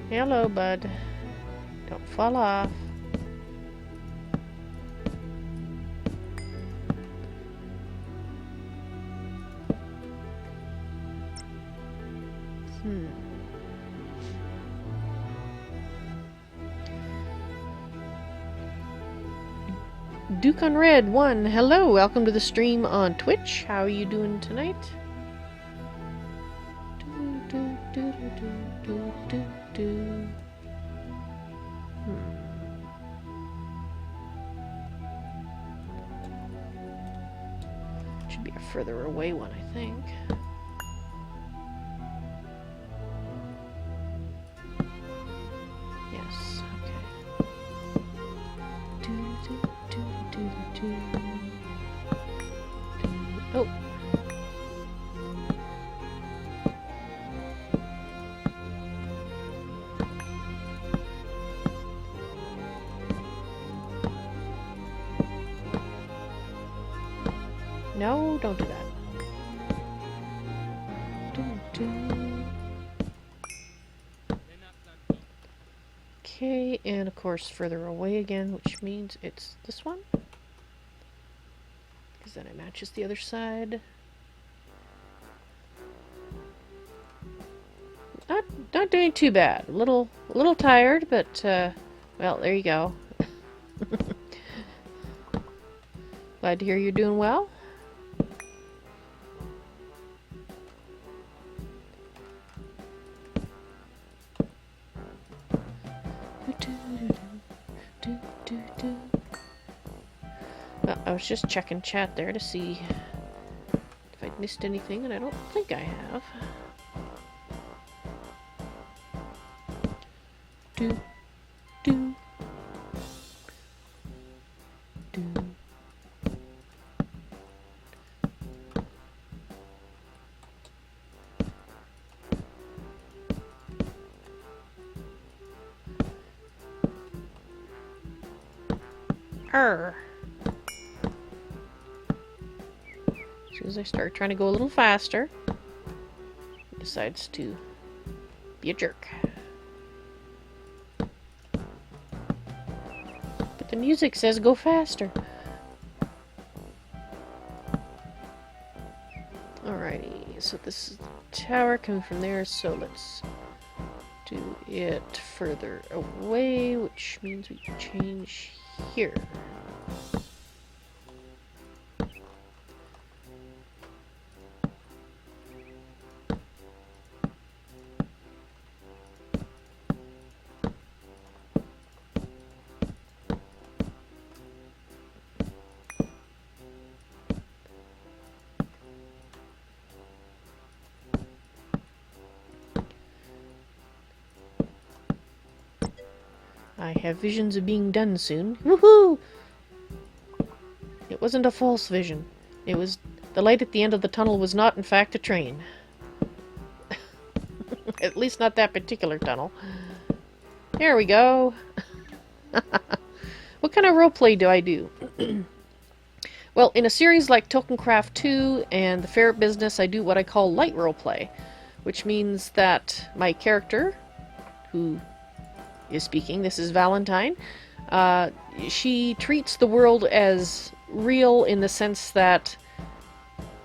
Hello, bud. Don't fall off. Duke on Red 1, hello, welcome to the stream on Twitch. How are you doing tonight? Should be a further away one, I think. Yes, okay. Oh. No, don't do that. Okay, and of course further away again, which means it's this one. Because then it matches the other side. Not doing too bad. A little tired, but well, there you go. Glad to hear you're doing well. Well, I was just checking chat there to see if I'd missed anything, and I don't think I have. Do, do, do. Arr. As soon as I start trying to go a little faster, he decides to be a jerk. But the music says go faster. Alrighty, so this is the tower coming from there, so let's do it further away, which means we can change here. I have visions of being done soon. Woohoo! It wasn't a false vision. It was the light at the end of the tunnel was not, in fact, a train. At least not that particular tunnel. There we go. What kind of roleplay do I do? Well, in a series like Tolkiencraft II and The Ferret Business, I do what I call light roleplay, which means that my character, who is speaking, this is Valentine, she treats the world as real in the sense that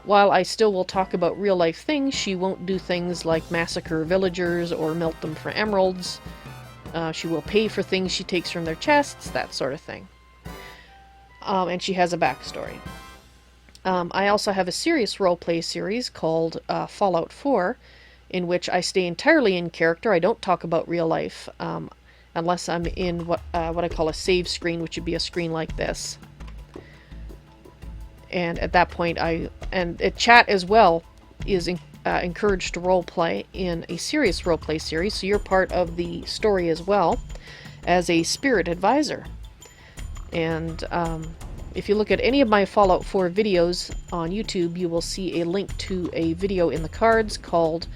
while I still will talk about real life things, she won't do things like massacre villagers or melt them for emeralds. She will pay for things she takes from their chests, that sort of thing. And she has a backstory. I also have a serious roleplay series called Fallout 4, in which I stay entirely in character. I don't talk about real life, unless I'm in what I call a save screen, which would be a screen like this. And at that point, chat as well is encouraged to roleplay in a serious roleplay series, so you're part of the story as well as a spirit advisor. And if you look at any of my Fallout 4 videos on YouTube, you will see a link to a video in the cards called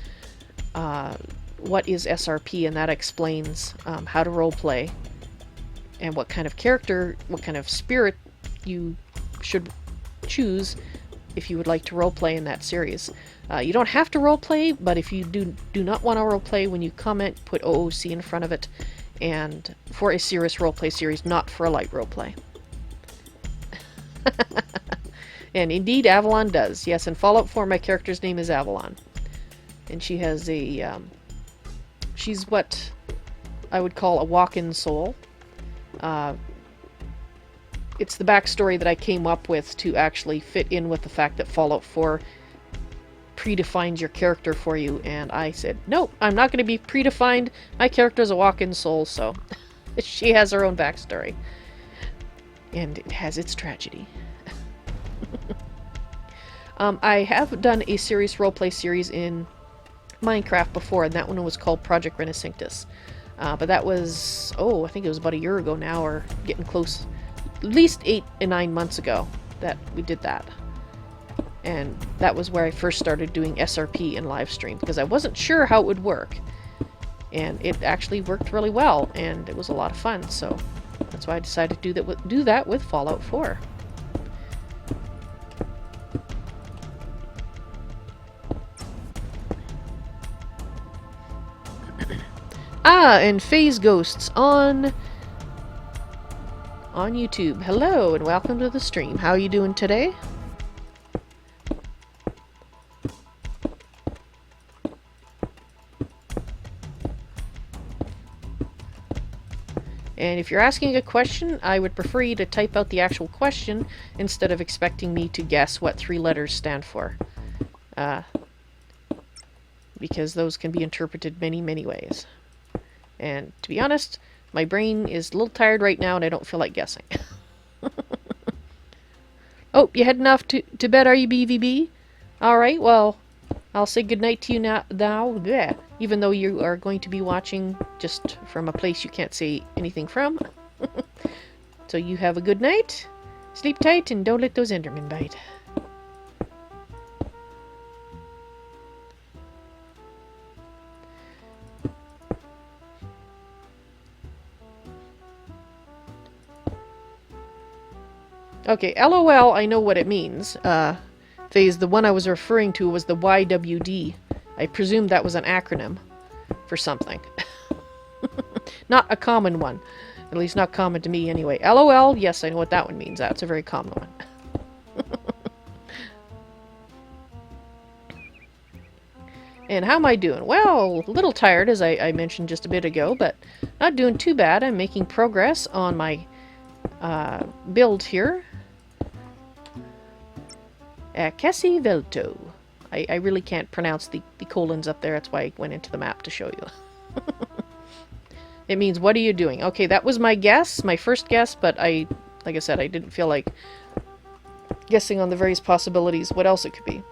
What is SRP, and that explains how to roleplay and what kind of character, what kind of spirit you should choose if you would like to roleplay in that series. You don't have to roleplay, but if you do not want to roleplay, when you comment, put OOC in front of it, and for a serious roleplay series, not for a light roleplay. And indeed, Avalon does. Yes, in Fallout 4, my character's name is Avalon. And she has a, she's what I would call a walk-in soul. it's the backstory that I came up with to actually fit in with the fact that Fallout 4 predefines your character for you, and I said, nope, I'm not going to be predefined. My character's a walk-in soul, so she has her own backstory. And it has its tragedy. I have done a serious roleplay series in Minecraft before, and that one was called Project Renascinctus. But that was, I think it was about a year ago now, or getting close. At least 8 and 9 months ago that we did that. And that was where I first started doing SRP in Livestream, because I wasn't sure how it would work. And it actually worked really well, and it was a lot of fun, so that's why I decided to do that with Fallout 4. And Phase Ghosts on YouTube. Hello, and welcome to the stream. How are you doing today? And if you're asking a question, I would prefer you to type out the actual question instead of expecting me to guess what 3 letters stand for. Because those can be interpreted many, many ways. And to be honest, my brain is a little tired right now and I don't feel like guessing. Oh, you heading off to bed, are you, BVB? Alright, well, I'll say goodnight to you now, bleh, even though you are going to be watching just from a place you can't see anything from. So you have a good night, sleep tight, and don't let those Endermen bite. Okay, LOL, I know what it means. Phase, the one I was referring to was the YWD. I presumed that was an acronym for something. Not a common one. At least not common to me anyway. LOL, yes, I know what that one means. That's a very common one. And how am I doing? Well, a little tired, as I mentioned just a bit ago, but not doing too bad. I'm making progress on my build here. Cassie Velto. I really can't pronounce the colons up there. That's why I went into the map to show you. It means, what are you doing? Okay, that was my guess, my first guess, but like I said, I didn't feel like guessing on the various possibilities, what else it could be.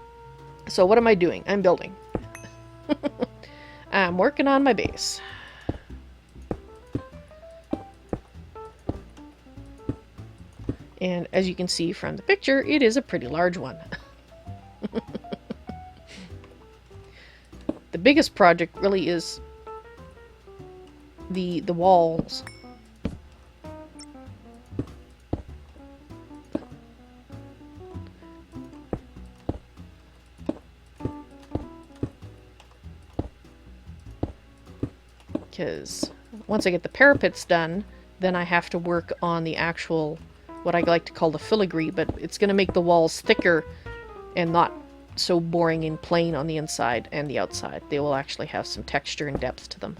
So what am I doing? I'm building. I'm working on my base. And as you can see from the picture, it is a pretty large one. The biggest project really is the walls. Because once I get the parapets done, then I have to work on the actual, what I like to call the filigree, but it's going to make the walls thicker and not so boring and plain on the inside and the outside. They will actually have some texture and depth to them.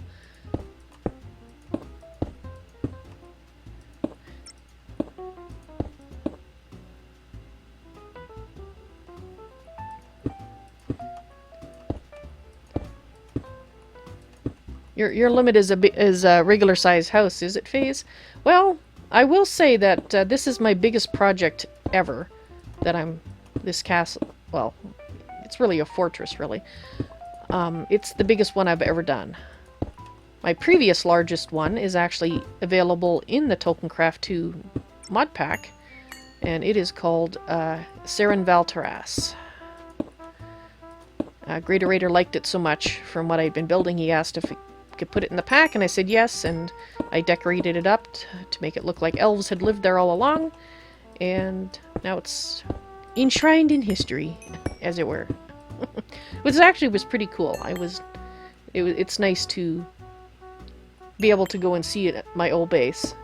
Your limit is a regular size house, is it, Phase? Well, I will say that this is my biggest project ever. This castle, well, it's really a fortress, really. It's the biggest one I've ever done. My previous largest one is actually available in the Tolkiencraft II mod pack, and it is called Saren Valtaras. GreatOrator liked it so much from what I'd been building, he asked if it could put it in the pack, and I said yes, and I decorated it up to make it look like elves had lived there all along, and now it's enshrined in history, as it were. Which actually was pretty cool. It's nice to be able to go and see it at my old base.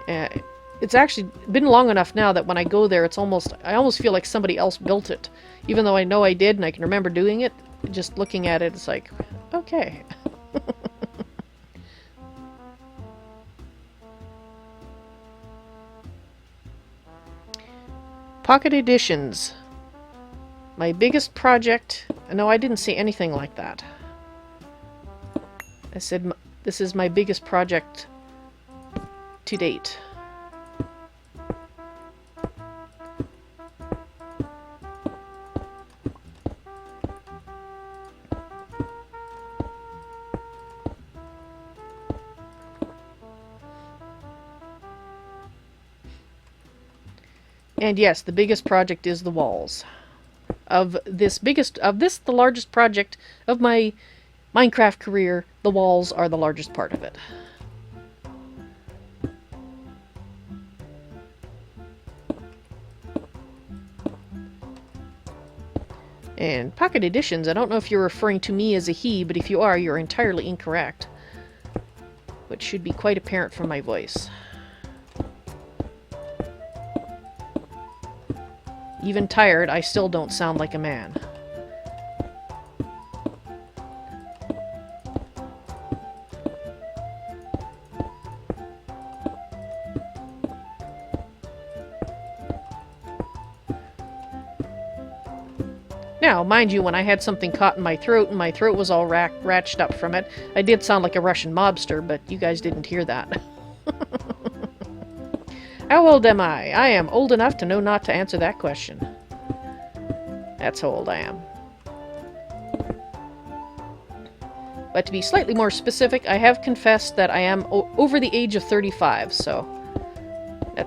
It's actually been long enough now that when I go there, I almost feel like somebody else built it. Even though I know I did and I can remember doing it, just looking at it, it's like, okay. Pocket Editions. My biggest project... No, I didn't say anything like that. I said this is my biggest project to date. And yes, the biggest project is the walls. The largest project of my Minecraft career, the walls are the largest part of it. And Pocket Editions, I don't know if you're referring to me as a he, but if you are, you're entirely incorrect. Which should be quite apparent from my voice. Even tired, I still don't sound like a man. Now, mind you, when I had something caught in my throat and my throat was all ratched up from it, I did sound like a Russian mobster, but you guys didn't hear that. How old am I? I am old enough to know not to answer that question. That's how old I am. But to be slightly more specific, I have confessed that I am over the age of 35, so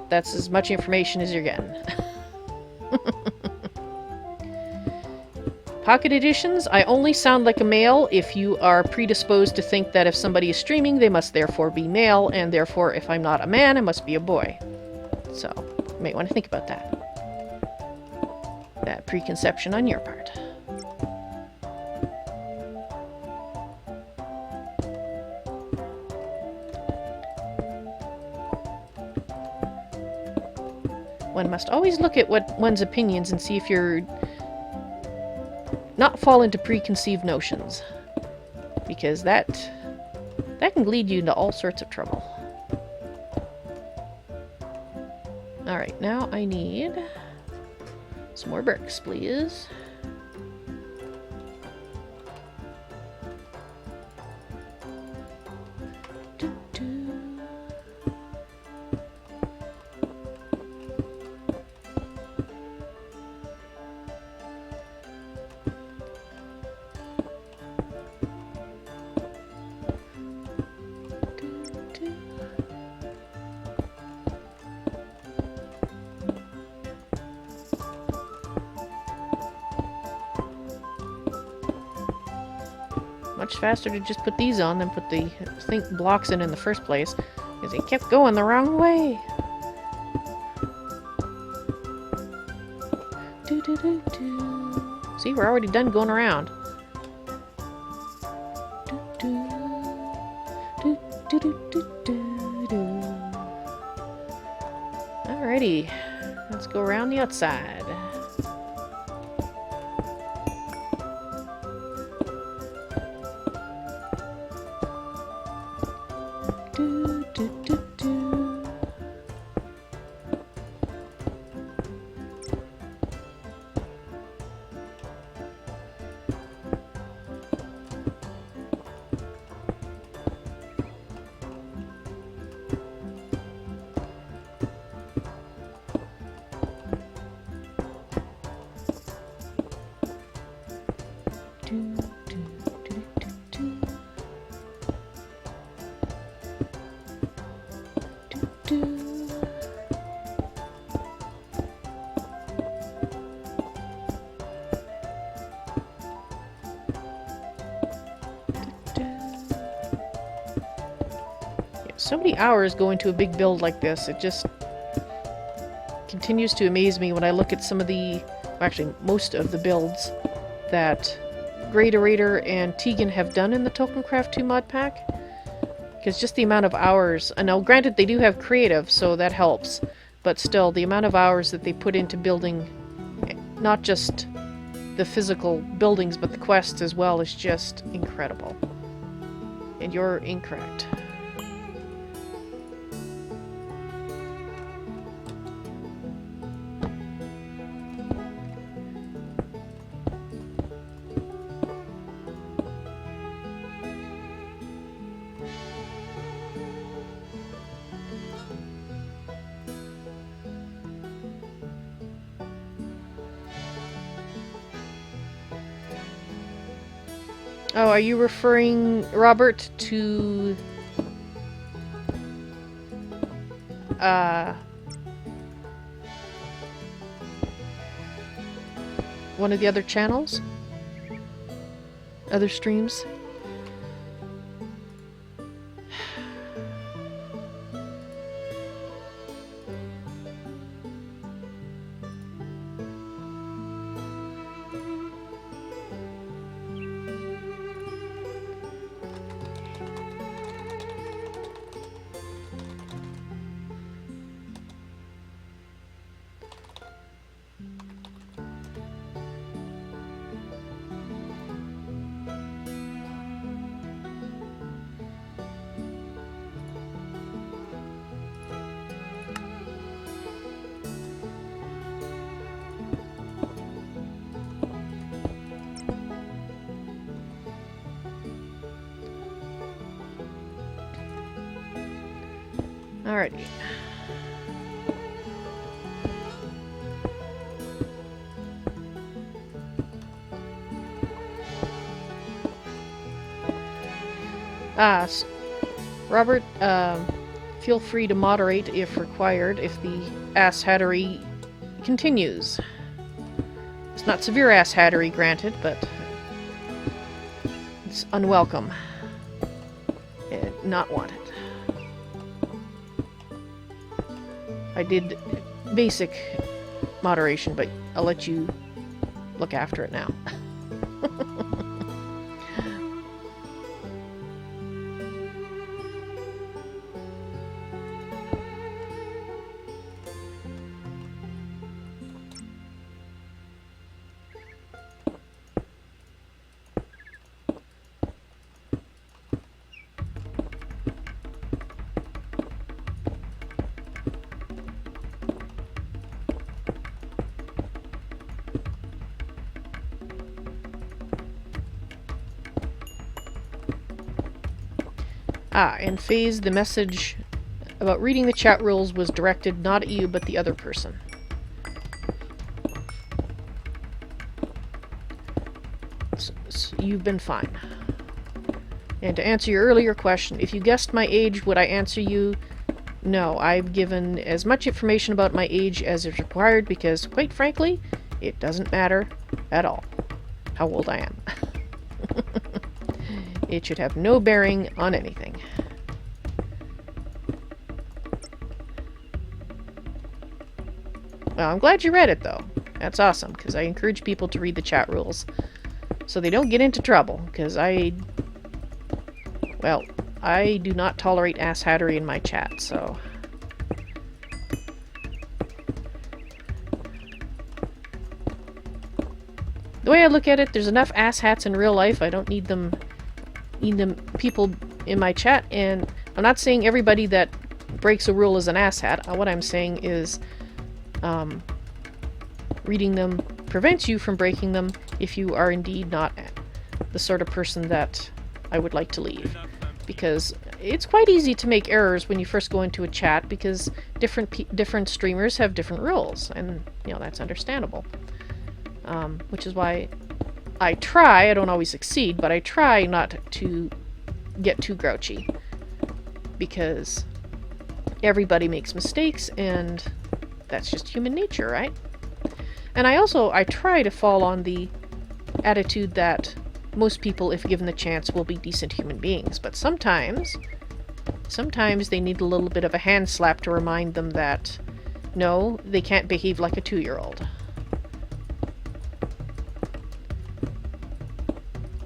that's as much information as you're getting. Pocket Editions, I only sound like a male if you are predisposed to think that if somebody is streaming, they must therefore be male, and therefore if I'm not a man, I must be a boy. So, you may want to think about that. That preconception on your part. One must always look at one's opinions and see if you're not fall into preconceived notions, because that can lead you into all sorts of trouble. Alright, now I need some more bricks, please. Much faster to just put these on than put the blocks in the first place, because they kept going the wrong way. See, we're already done going around. Alrighty, let's go around the outside. So many hours go into a big build like this. It just continues to amaze me when I look at some of the, actually most of the builds that GreatOrator and Tegan have done in the Tolkiencraft II mod pack. Because just the amount of hours, and now granted they do have creative, so that helps, but still the amount of hours that they put into building not just the physical buildings but the quests as well is just incredible. And you're incorrect. Oh, are you referring, Robert, to... one of the other channels? Other streams? Alrighty. Robert, feel free to moderate if required if the asshattery continues. It's not severe asshattery, granted, but it's unwelcome and not wanted. I did basic moderation, but I'll let you look after it now. And Phase, the message about reading the chat rules was directed not at you, but the other person. So you've been fine. And to answer your earlier question, if you guessed my age, would I answer you? No, I've given as much information about my age as is required because, quite frankly, it doesn't matter at all how old I am. It should have no bearing on anything. Well, I'm glad you read it, though. That's awesome, because I encourage people to read the chat rules so they don't get into trouble, because well, I do not tolerate asshattery in my chat, so... The way I look at it, there's enough asshats in real life. I don't need them people in my chat, and I'm not saying everybody that breaks a rule is an asshat. What I'm saying is reading them prevents you from breaking them if you are indeed not the sort of person that I would like to leave. Because it's quite easy to make errors when you first go into a chat, because different streamers have different rules, and you know, that's understandable. Which is why I don't always succeed, but I try not to get too grouchy, because everybody makes mistakes, and that's just human nature, right? And I try to fall on the attitude that most people, if given the chance, will be decent human beings, but sometimes they need a little bit of a hand slap to remind them that, no, they can't behave like a 2-year-old.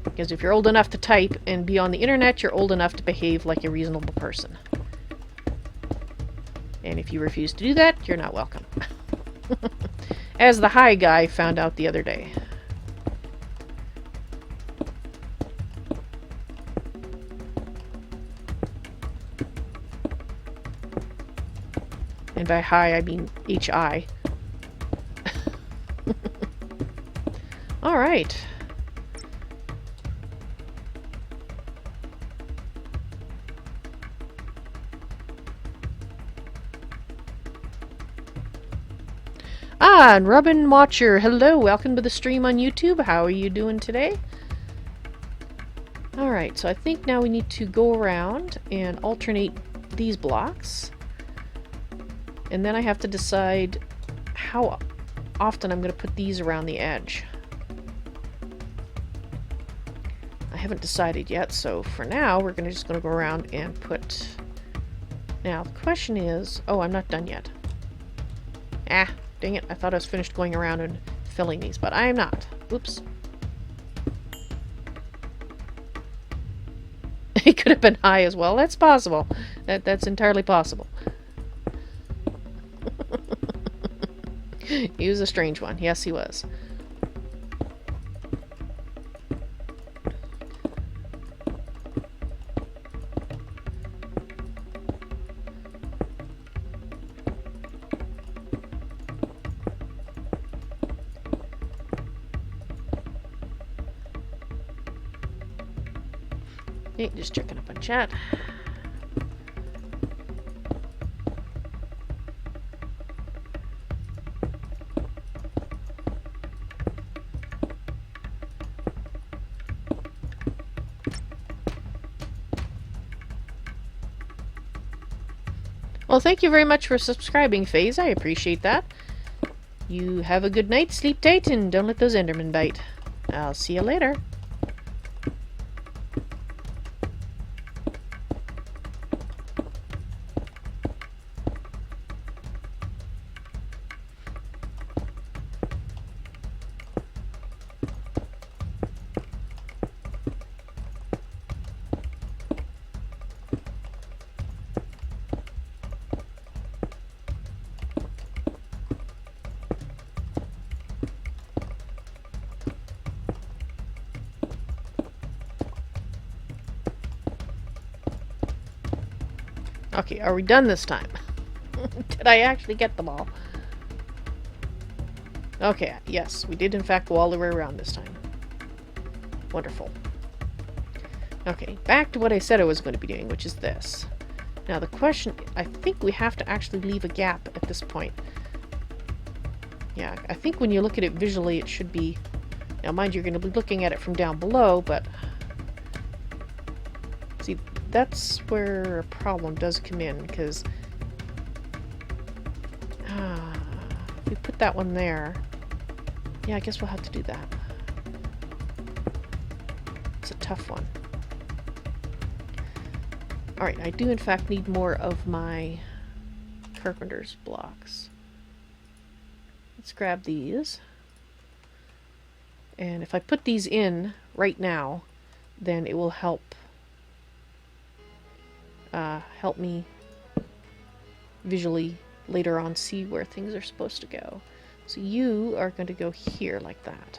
Because if you're old enough to type and be on the internet, you're old enough to behave like a reasonable person. And if you refuse to do that, you're not welcome. As the Hi guy found out the other day. And by hi, I mean H-I. Alright. And Robin Watcher, hello, welcome to the stream on YouTube. How are you doing today? Alright, so I think now we need to go around and alternate these blocks. And then I have to decide how often I'm going to put these around the edge. I haven't decided yet, so for now we're just going to go around and put... Now, the question is... Oh, I'm not done yet. Ah, dang it. I thought I was finished going around and filling these, but I am not. Oops. It could have been high as well. That's possible. That's entirely possible. He was a strange one. Yes, he was. Hey, just checking up on chat. Well, thank you very much for subscribing, FaZe. I appreciate that. You have a good night, sleep tight, and don't let those Endermen bite. I'll see you later. Okay, are we done this time? Did I actually get them all? Okay, yes, we did in fact go all the way around this time. Wonderful. Okay, back to what I said I was going to be doing, which is this. Now the question, I think we have to actually leave a gap at this point. Yeah, I think when you look at it visually it should be... Now mind you, you're going to be looking at it from down below, but... See, that's where a problem does come in, because if we put that one there, yeah, I guess we'll have to do that. It's a tough one. Alright, I do in fact need more of my carpenter's blocks. Let's grab these. And if I put these in right now, then it will help me visually later on see where things are supposed to go. So you are going to go here like that.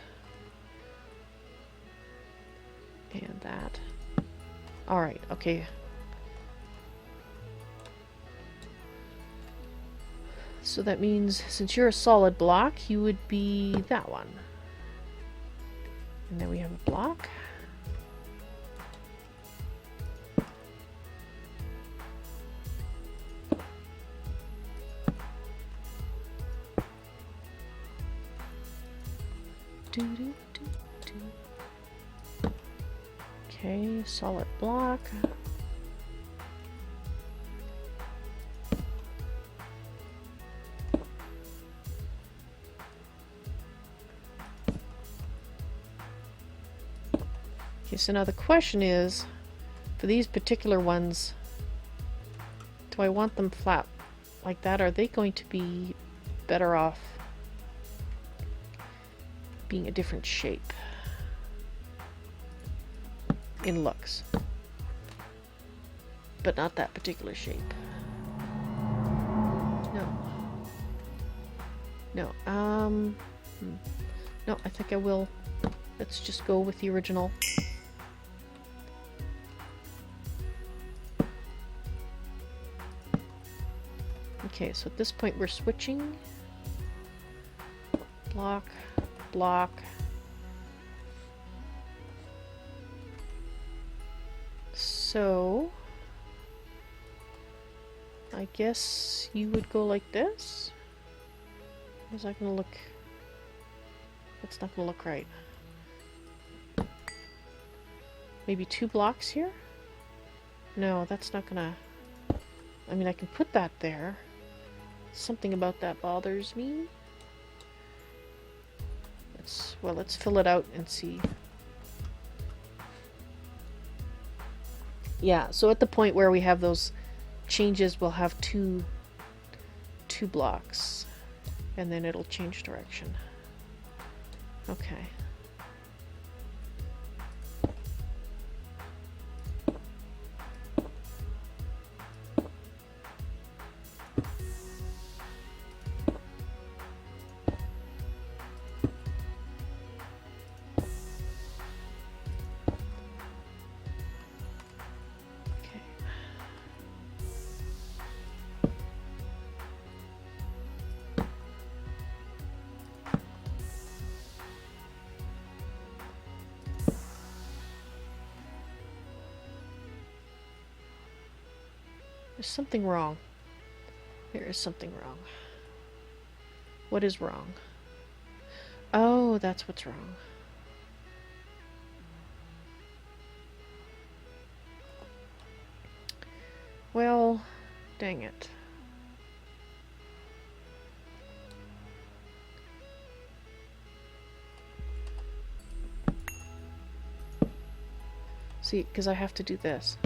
And that. Alright, okay. So that means since you're a solid block, you would be that one. And then we have a block. Okay, solid block. Okay, so now the question is, for these particular ones, do I want them flat like that? Are they going to be better off being a different shape in looks, but not that particular shape? No, no, I think I will. Let's just go with the original. Okay, so at this point we're switching. Block, block. So I guess you would go like this. Is that gonna look... That's not gonna look right. maybe 2 blocks here? No, that's not gonna... I mean, I can put that there. Something about that bothers me. Let's fill it out and see. Yeah, so at the point where we have those changes, we'll have two blocks, and then it'll change direction. Okay. There's something wrong. There is something wrong. What is wrong? Oh, that's what's wrong. Well, dang it. See, because I have to do this.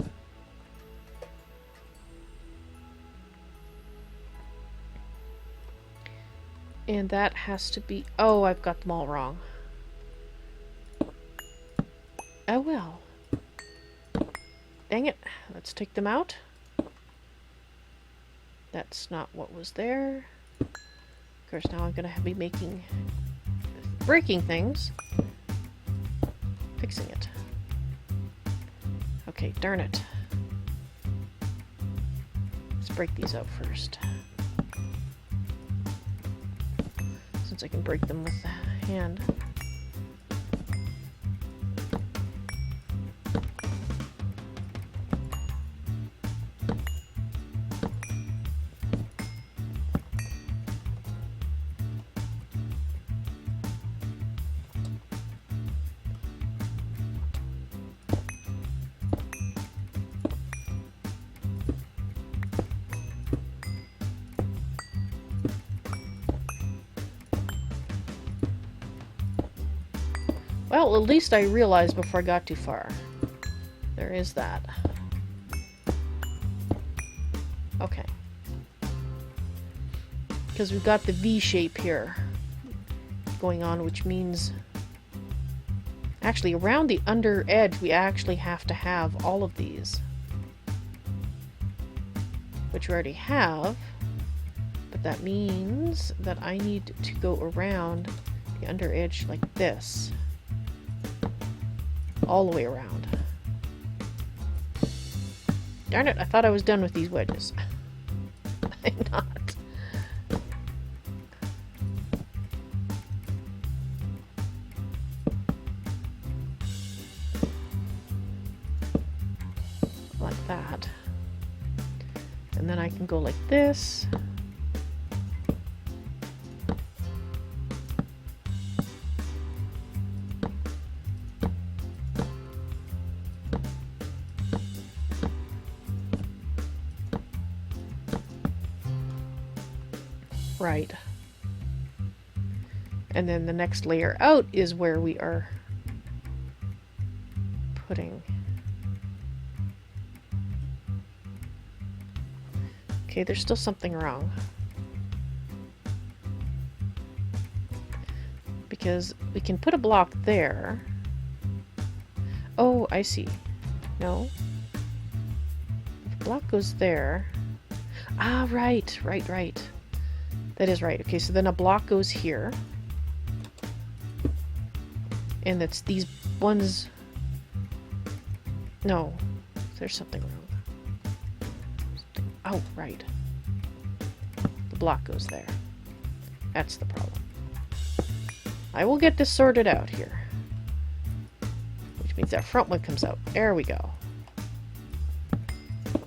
And that has to be... Oh, I've got them all wrong. Oh well. Dang it. Let's take them out. That's not what was there. Of course, now I'm going to be breaking things. Fixing it. Okay, darn it. Let's break these out first. Since I can break them with the hand. Well, at least I realized before I got too far. There is that. Okay. Because we've got the V shape here going on, which means... Actually, around the under edge, we actually have to have all of these. Which we already have. But that means that I need to go around the under edge like this. All the way around. Darn it, I thought I was done with these wedges. I'm not. Like that. And then I can go like this. Right. And then the next layer out is where we are putting. Okay, there's still something wrong. Because we can put a block there. Oh, I see. No. If a block goes there. Ah, right. That is right. Okay, so then a block goes here. And that's these ones... No. There's something wrong. Oh, right. The block goes there. That's the problem. I will get this sorted out here. Which means that front one comes out. There we go.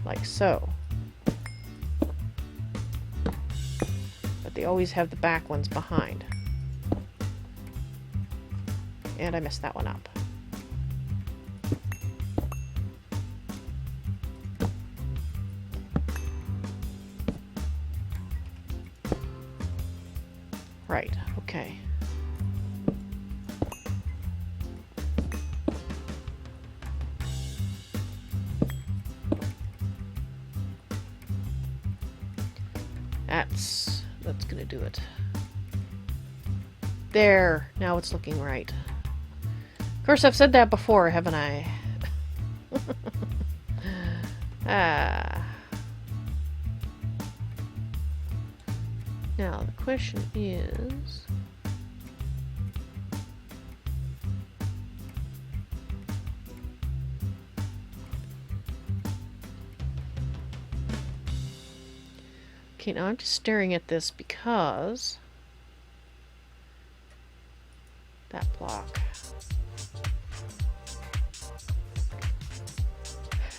Like so. They always have the back ones behind. And I messed that one up. Right, okay. That's gonna do it. There, now it's looking right. Of course, I've said that before, haven't I? Ah. Now, the question is... Okay, now I'm just staring at this because... that block.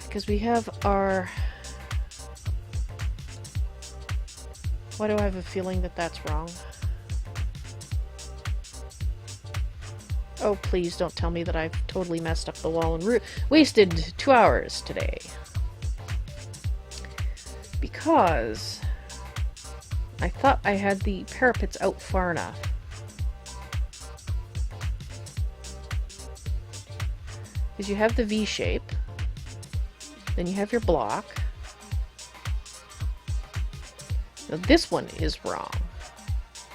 Because we have our... Why do I have a feeling that that's wrong? Oh, please don't tell me that I've totally messed up the wall and wasted 2 hours today. Because I thought I had the parapets out far enough. Because you have the V shape, then you have your block. Now this one is wrong.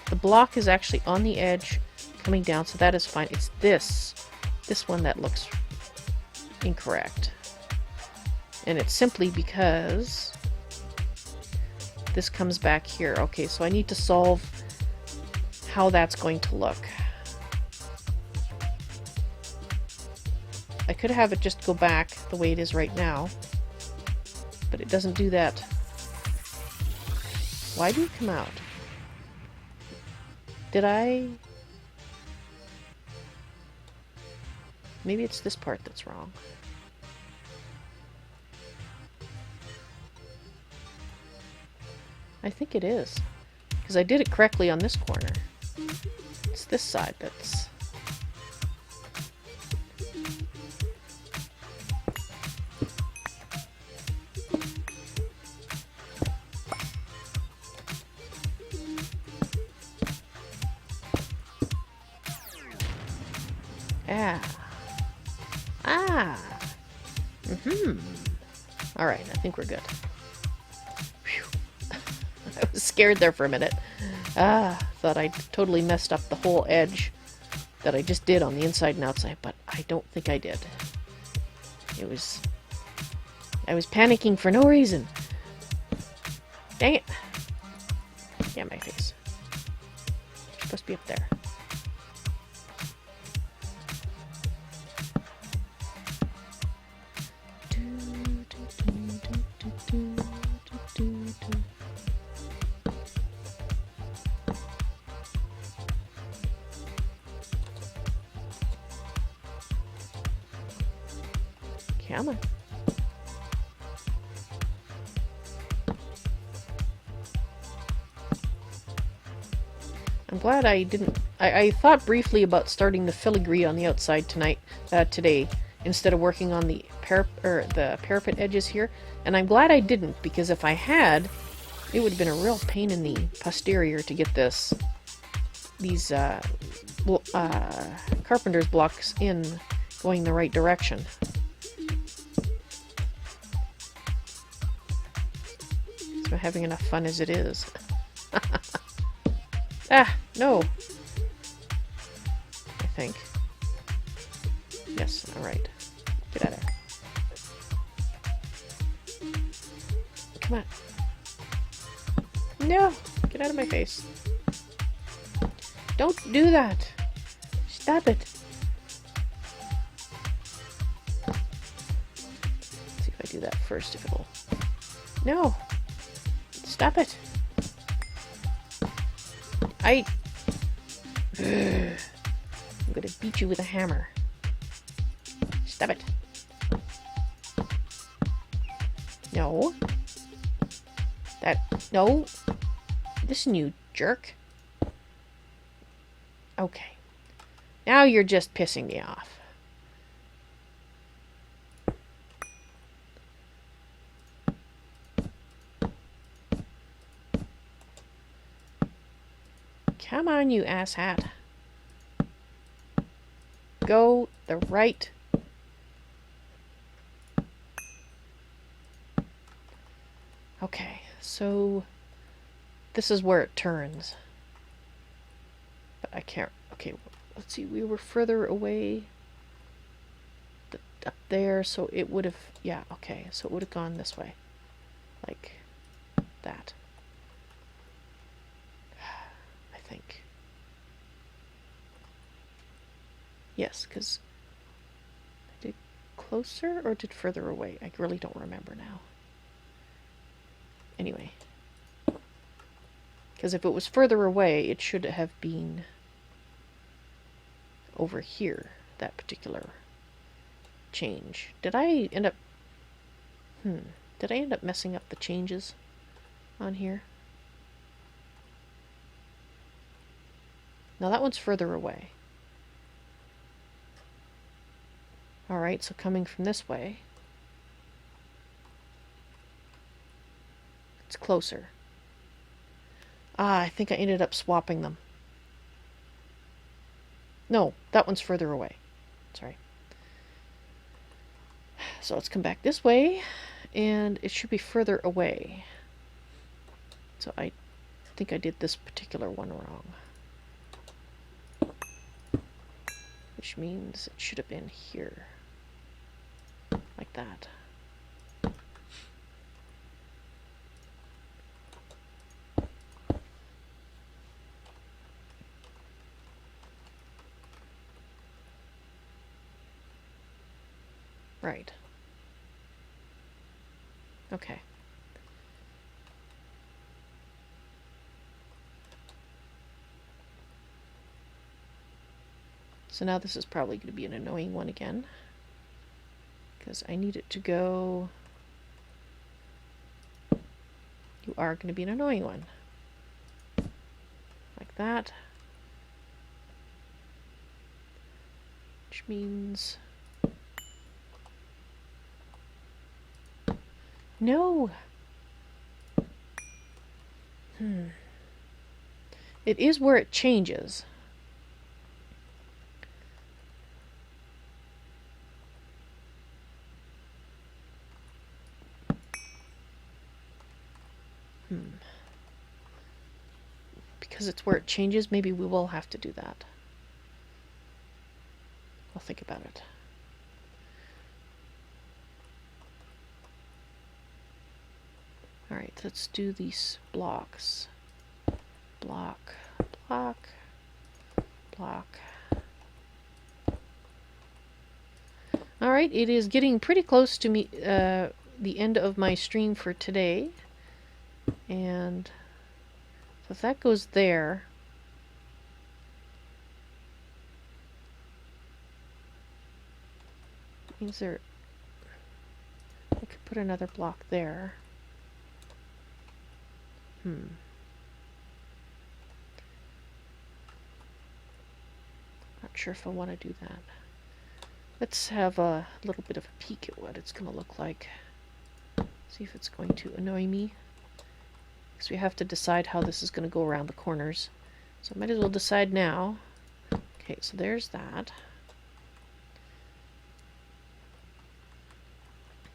The block is actually on the edge coming down, so that is fine. It's this one that looks incorrect. And it's simply because this comes back here. Okay, so I need to solve how that's going to look. I could have it just go back the way it is right now, but it doesn't do that. Why do you come out? Did I... Maybe it's this part that's wrong. I think it is, because I did it correctly on this corner. It's this side that's... Alright, I think we're good. Whew. I was scared there for a minute. Thought I totally messed up the whole edge that I just did on the inside and outside, but I don't think I did. I was panicking for no reason. Dang it. Yeah, my face. It's supposed to be up there. Come on. I'm glad I didn't... I thought briefly about starting the filigree on the outside today, instead of working on the parapet edges here, and I'm glad I didn't, because if I had, it would have been a real pain in the posterior to get these carpenter's blocks going the right direction. So I'm having enough fun as it is. Ah, no. I think. Yes, alright. Get out of there. Come on. No! Get out of my face. Don't do that! Stop it! Let's see if I do that first, if it'll... No! Stop it! I'm gonna beat you with a hammer. Stop it. No. No. Listen, you jerk. Okay. Now you're just pissing me off. Come on, you asshat. Go the right. Okay, so this is where it turns. But I can't... Okay, let's see. We were further away up there, so it would have... Yeah, okay, so it would have gone this way. Like that. I think. Yes, because I did closer or did further away? I really don't remember now. Anyway. Because if it was further away, it should have been over here, that particular change. Did I end up... Did I end up messing up the changes on here? Now that one's further away. Alright, so coming from this way, it's closer. Ah, I think I ended up swapping them. No, that one's further away. Sorry. So let's come back this way, and it should be further away. So I think I did this particular one wrong. Which means it should have been here. Like that. Right. Okay. So now this is probably going to be an annoying one again, because I need it to go... You are going to be an annoying one. Like that. Which means... No! It is where it changes. Because it's where it changes, maybe we will have to do that. I'll think about it. Alright, let's do these blocks. Block, block, block. Alright, it is getting pretty close to me, the end of my stream for today. And so if that goes there, means there, I could put another block there. Not sure if I want to do that. Let's have a little bit of a peek at what it's going to look like. See if it's going to annoy me. Because we have to decide how this is going to go around the corners. So I might as well decide now. Okay, so there's that.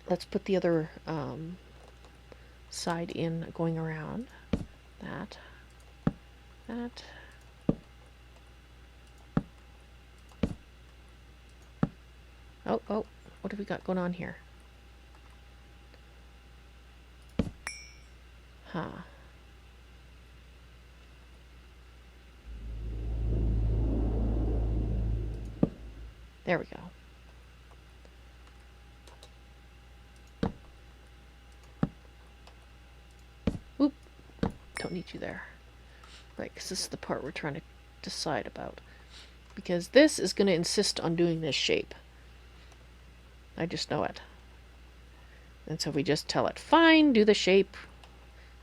Let's put the other side in going around. That. That. Oh, what have we got going on here? Huh. There we go. Oop. Don't need you there. Right, because this is the part we're trying to decide about. Because this is going to insist on doing this shape. I just know it. And so we just tell it, fine, do the shape.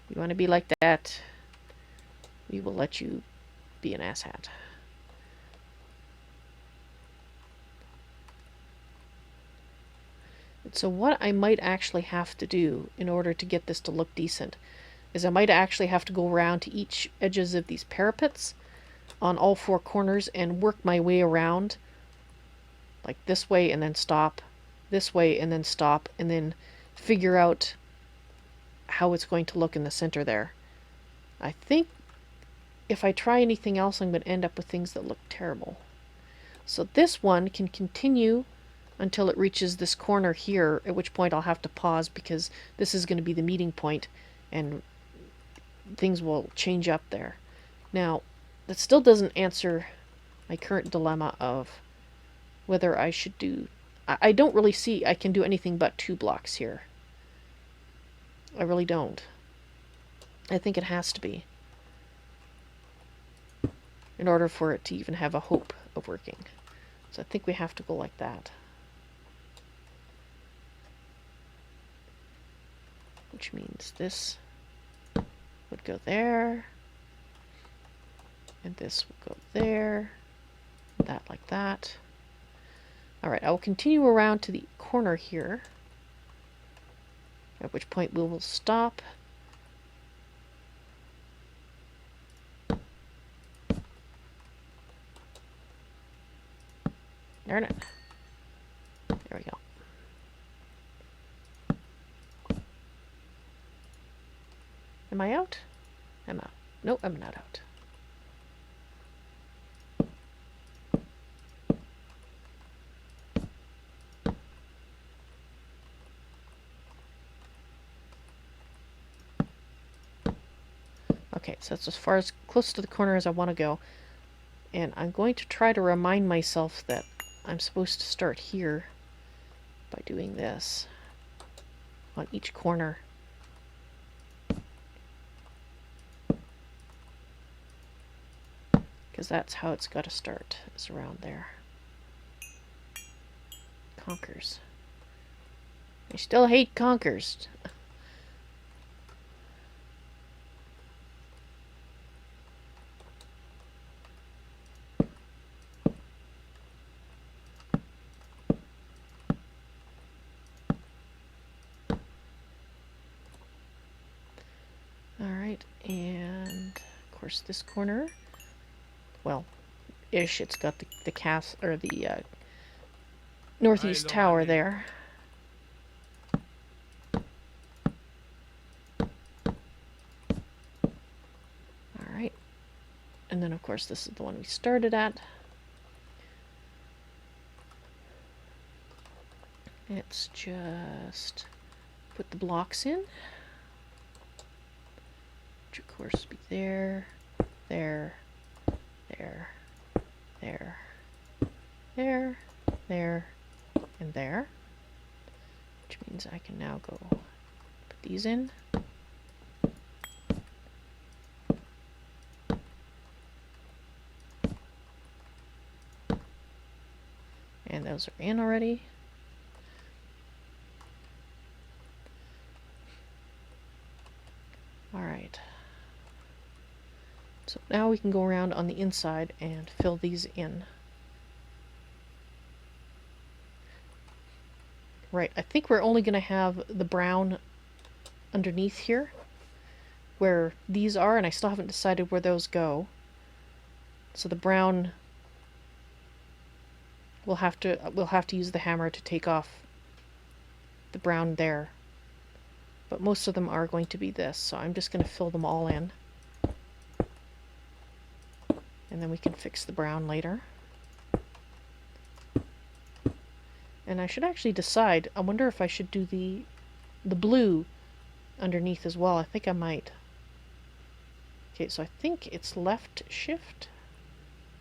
You want to be like that, we will let you be an asshat. So what I might actually have to do in order to get this to look decent is I might actually have to go around to each edges of these parapets on all four corners and work my way around, like this way and then stop, this way and then stop, and then figure out how it's going to look in the center there. I think if I try anything else, I'm going to end up with things that look terrible. So this one can continue until it reaches this corner here, at which point I'll have to pause because this is going to be the meeting point and things will change up there. Now, that still doesn't answer my current dilemma of whether I should do... I don't really see I can do anything but 2 blocks here. I really don't. I think it has to be, in order for it to even have a hope of working. So I think we have to go like that. Which means this would go there, and this would go there, and that like that. Alright, I will continue around to the corner here, at which point we will stop. Darn it. There we go. Am I out? I'm out. Nope, I'm not out. Okay, so that's as far as close to the corner as I want to go. And I'm going to try to remind myself that I'm supposed to start here by doing this on each corner. Because that's how it's got to start, is around there. Conkers. I still hate conkers. Alright, and of course this corner, well, ish, it's got the cast, or the northeast tower there. Alright, and then of course this is the one we started at. Let's just put the blocks in. Which of course be there, there, there, there, there, there, and there. Which means I can now go put these in. And those are in already. Alright. So now we can go around on the inside and fill these in. Right, I think we're only going to have the brown underneath here, where these are, and I still haven't decided where those go. So the brown, we'll have to use the hammer to take off the brown there. But most of them are going to be this, so I'm just going to fill them all in. And then we can fix the brown later. And I should actually decide, I wonder if I should do the blue underneath as well. I think I might. Okay, so I think it's left shift.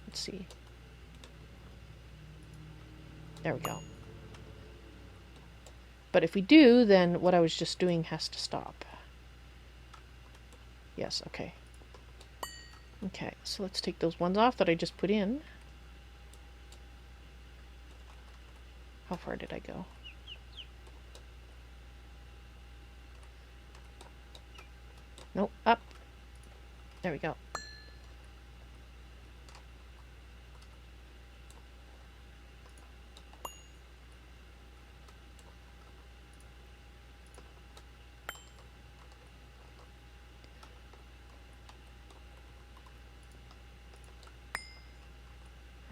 Let's see. There we go. But if we do, then what I was just doing has to stop. Yes, okay. Okay, so let's take those ones off that I just put in. How far did I go? Nope, up. There we go.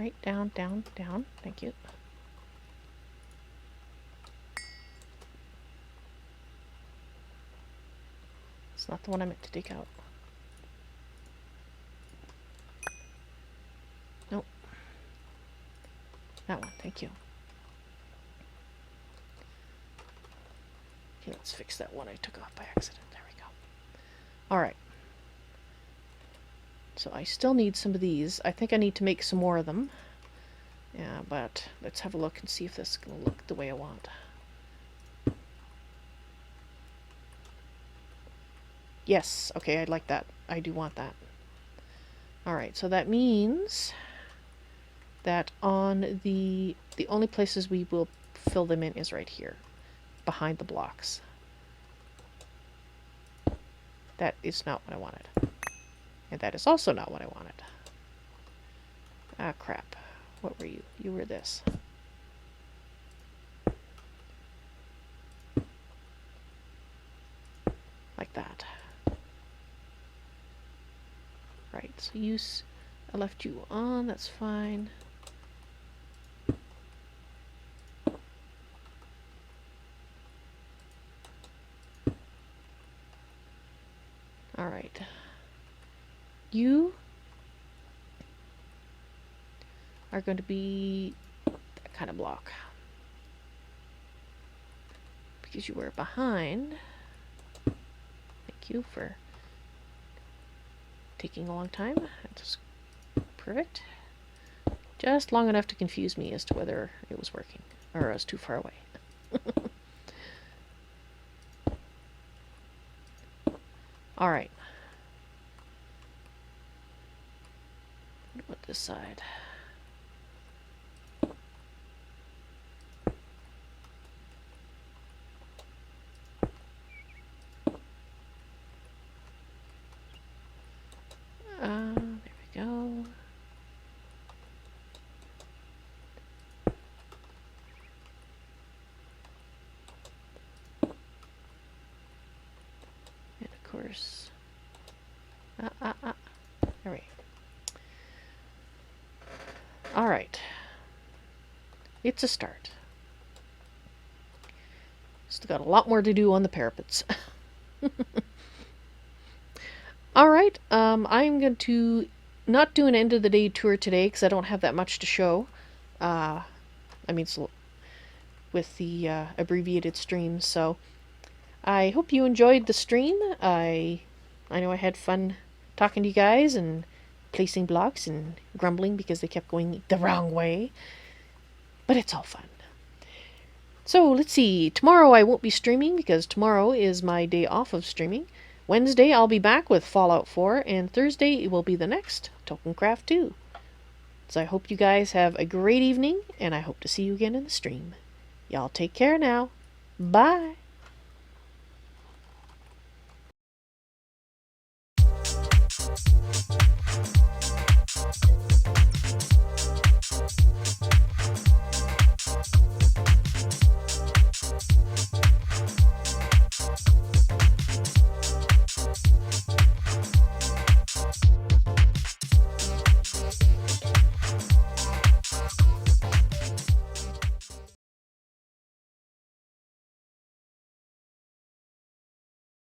Right, down, down, down. Thank you. It's not the one I meant to take out. Nope. That one, thank you. Okay, let's fix that one I took off by accident. There we go. Alright. So I still need some of these. I think I need to make some more of them. Yeah, but let's have a look and see if this is going to look the way I want. Yes, okay, I'd like that. I do want that. Alright, so that means that on the only places we will fill them in is right here, behind the blocks. That is not what I wanted. And that is also not what I wanted. Ah, crap. What were you? You were this. Like that. Right, so I left you on, that's fine. Alright. You are going to be that kind of block. Because you were behind. Thank you for taking a long time. That's perfect. Just long enough to confuse me as to whether it was working or I was too far away. Alright. What about this side? There we go. And of course, there we go. All right, it's a start. Still got a lot more to do on the parapets. All right, I'm going to not do an end of the day tour today because I don't have that much to show. I mean, with the abbreviated streams. So I hope you enjoyed the stream. I know I had fun talking to you guys and placing blocks and grumbling because they kept going the wrong way. But it's all fun. So let's see. Tomorrow I won't be streaming because tomorrow is my day off of streaming. Wednesday I'll be back with Fallout 4, and Thursday it will be the next Tolkiencraft II. So I hope you guys have a great evening, and I hope to see you again in the stream. Y'all take care now. Bye.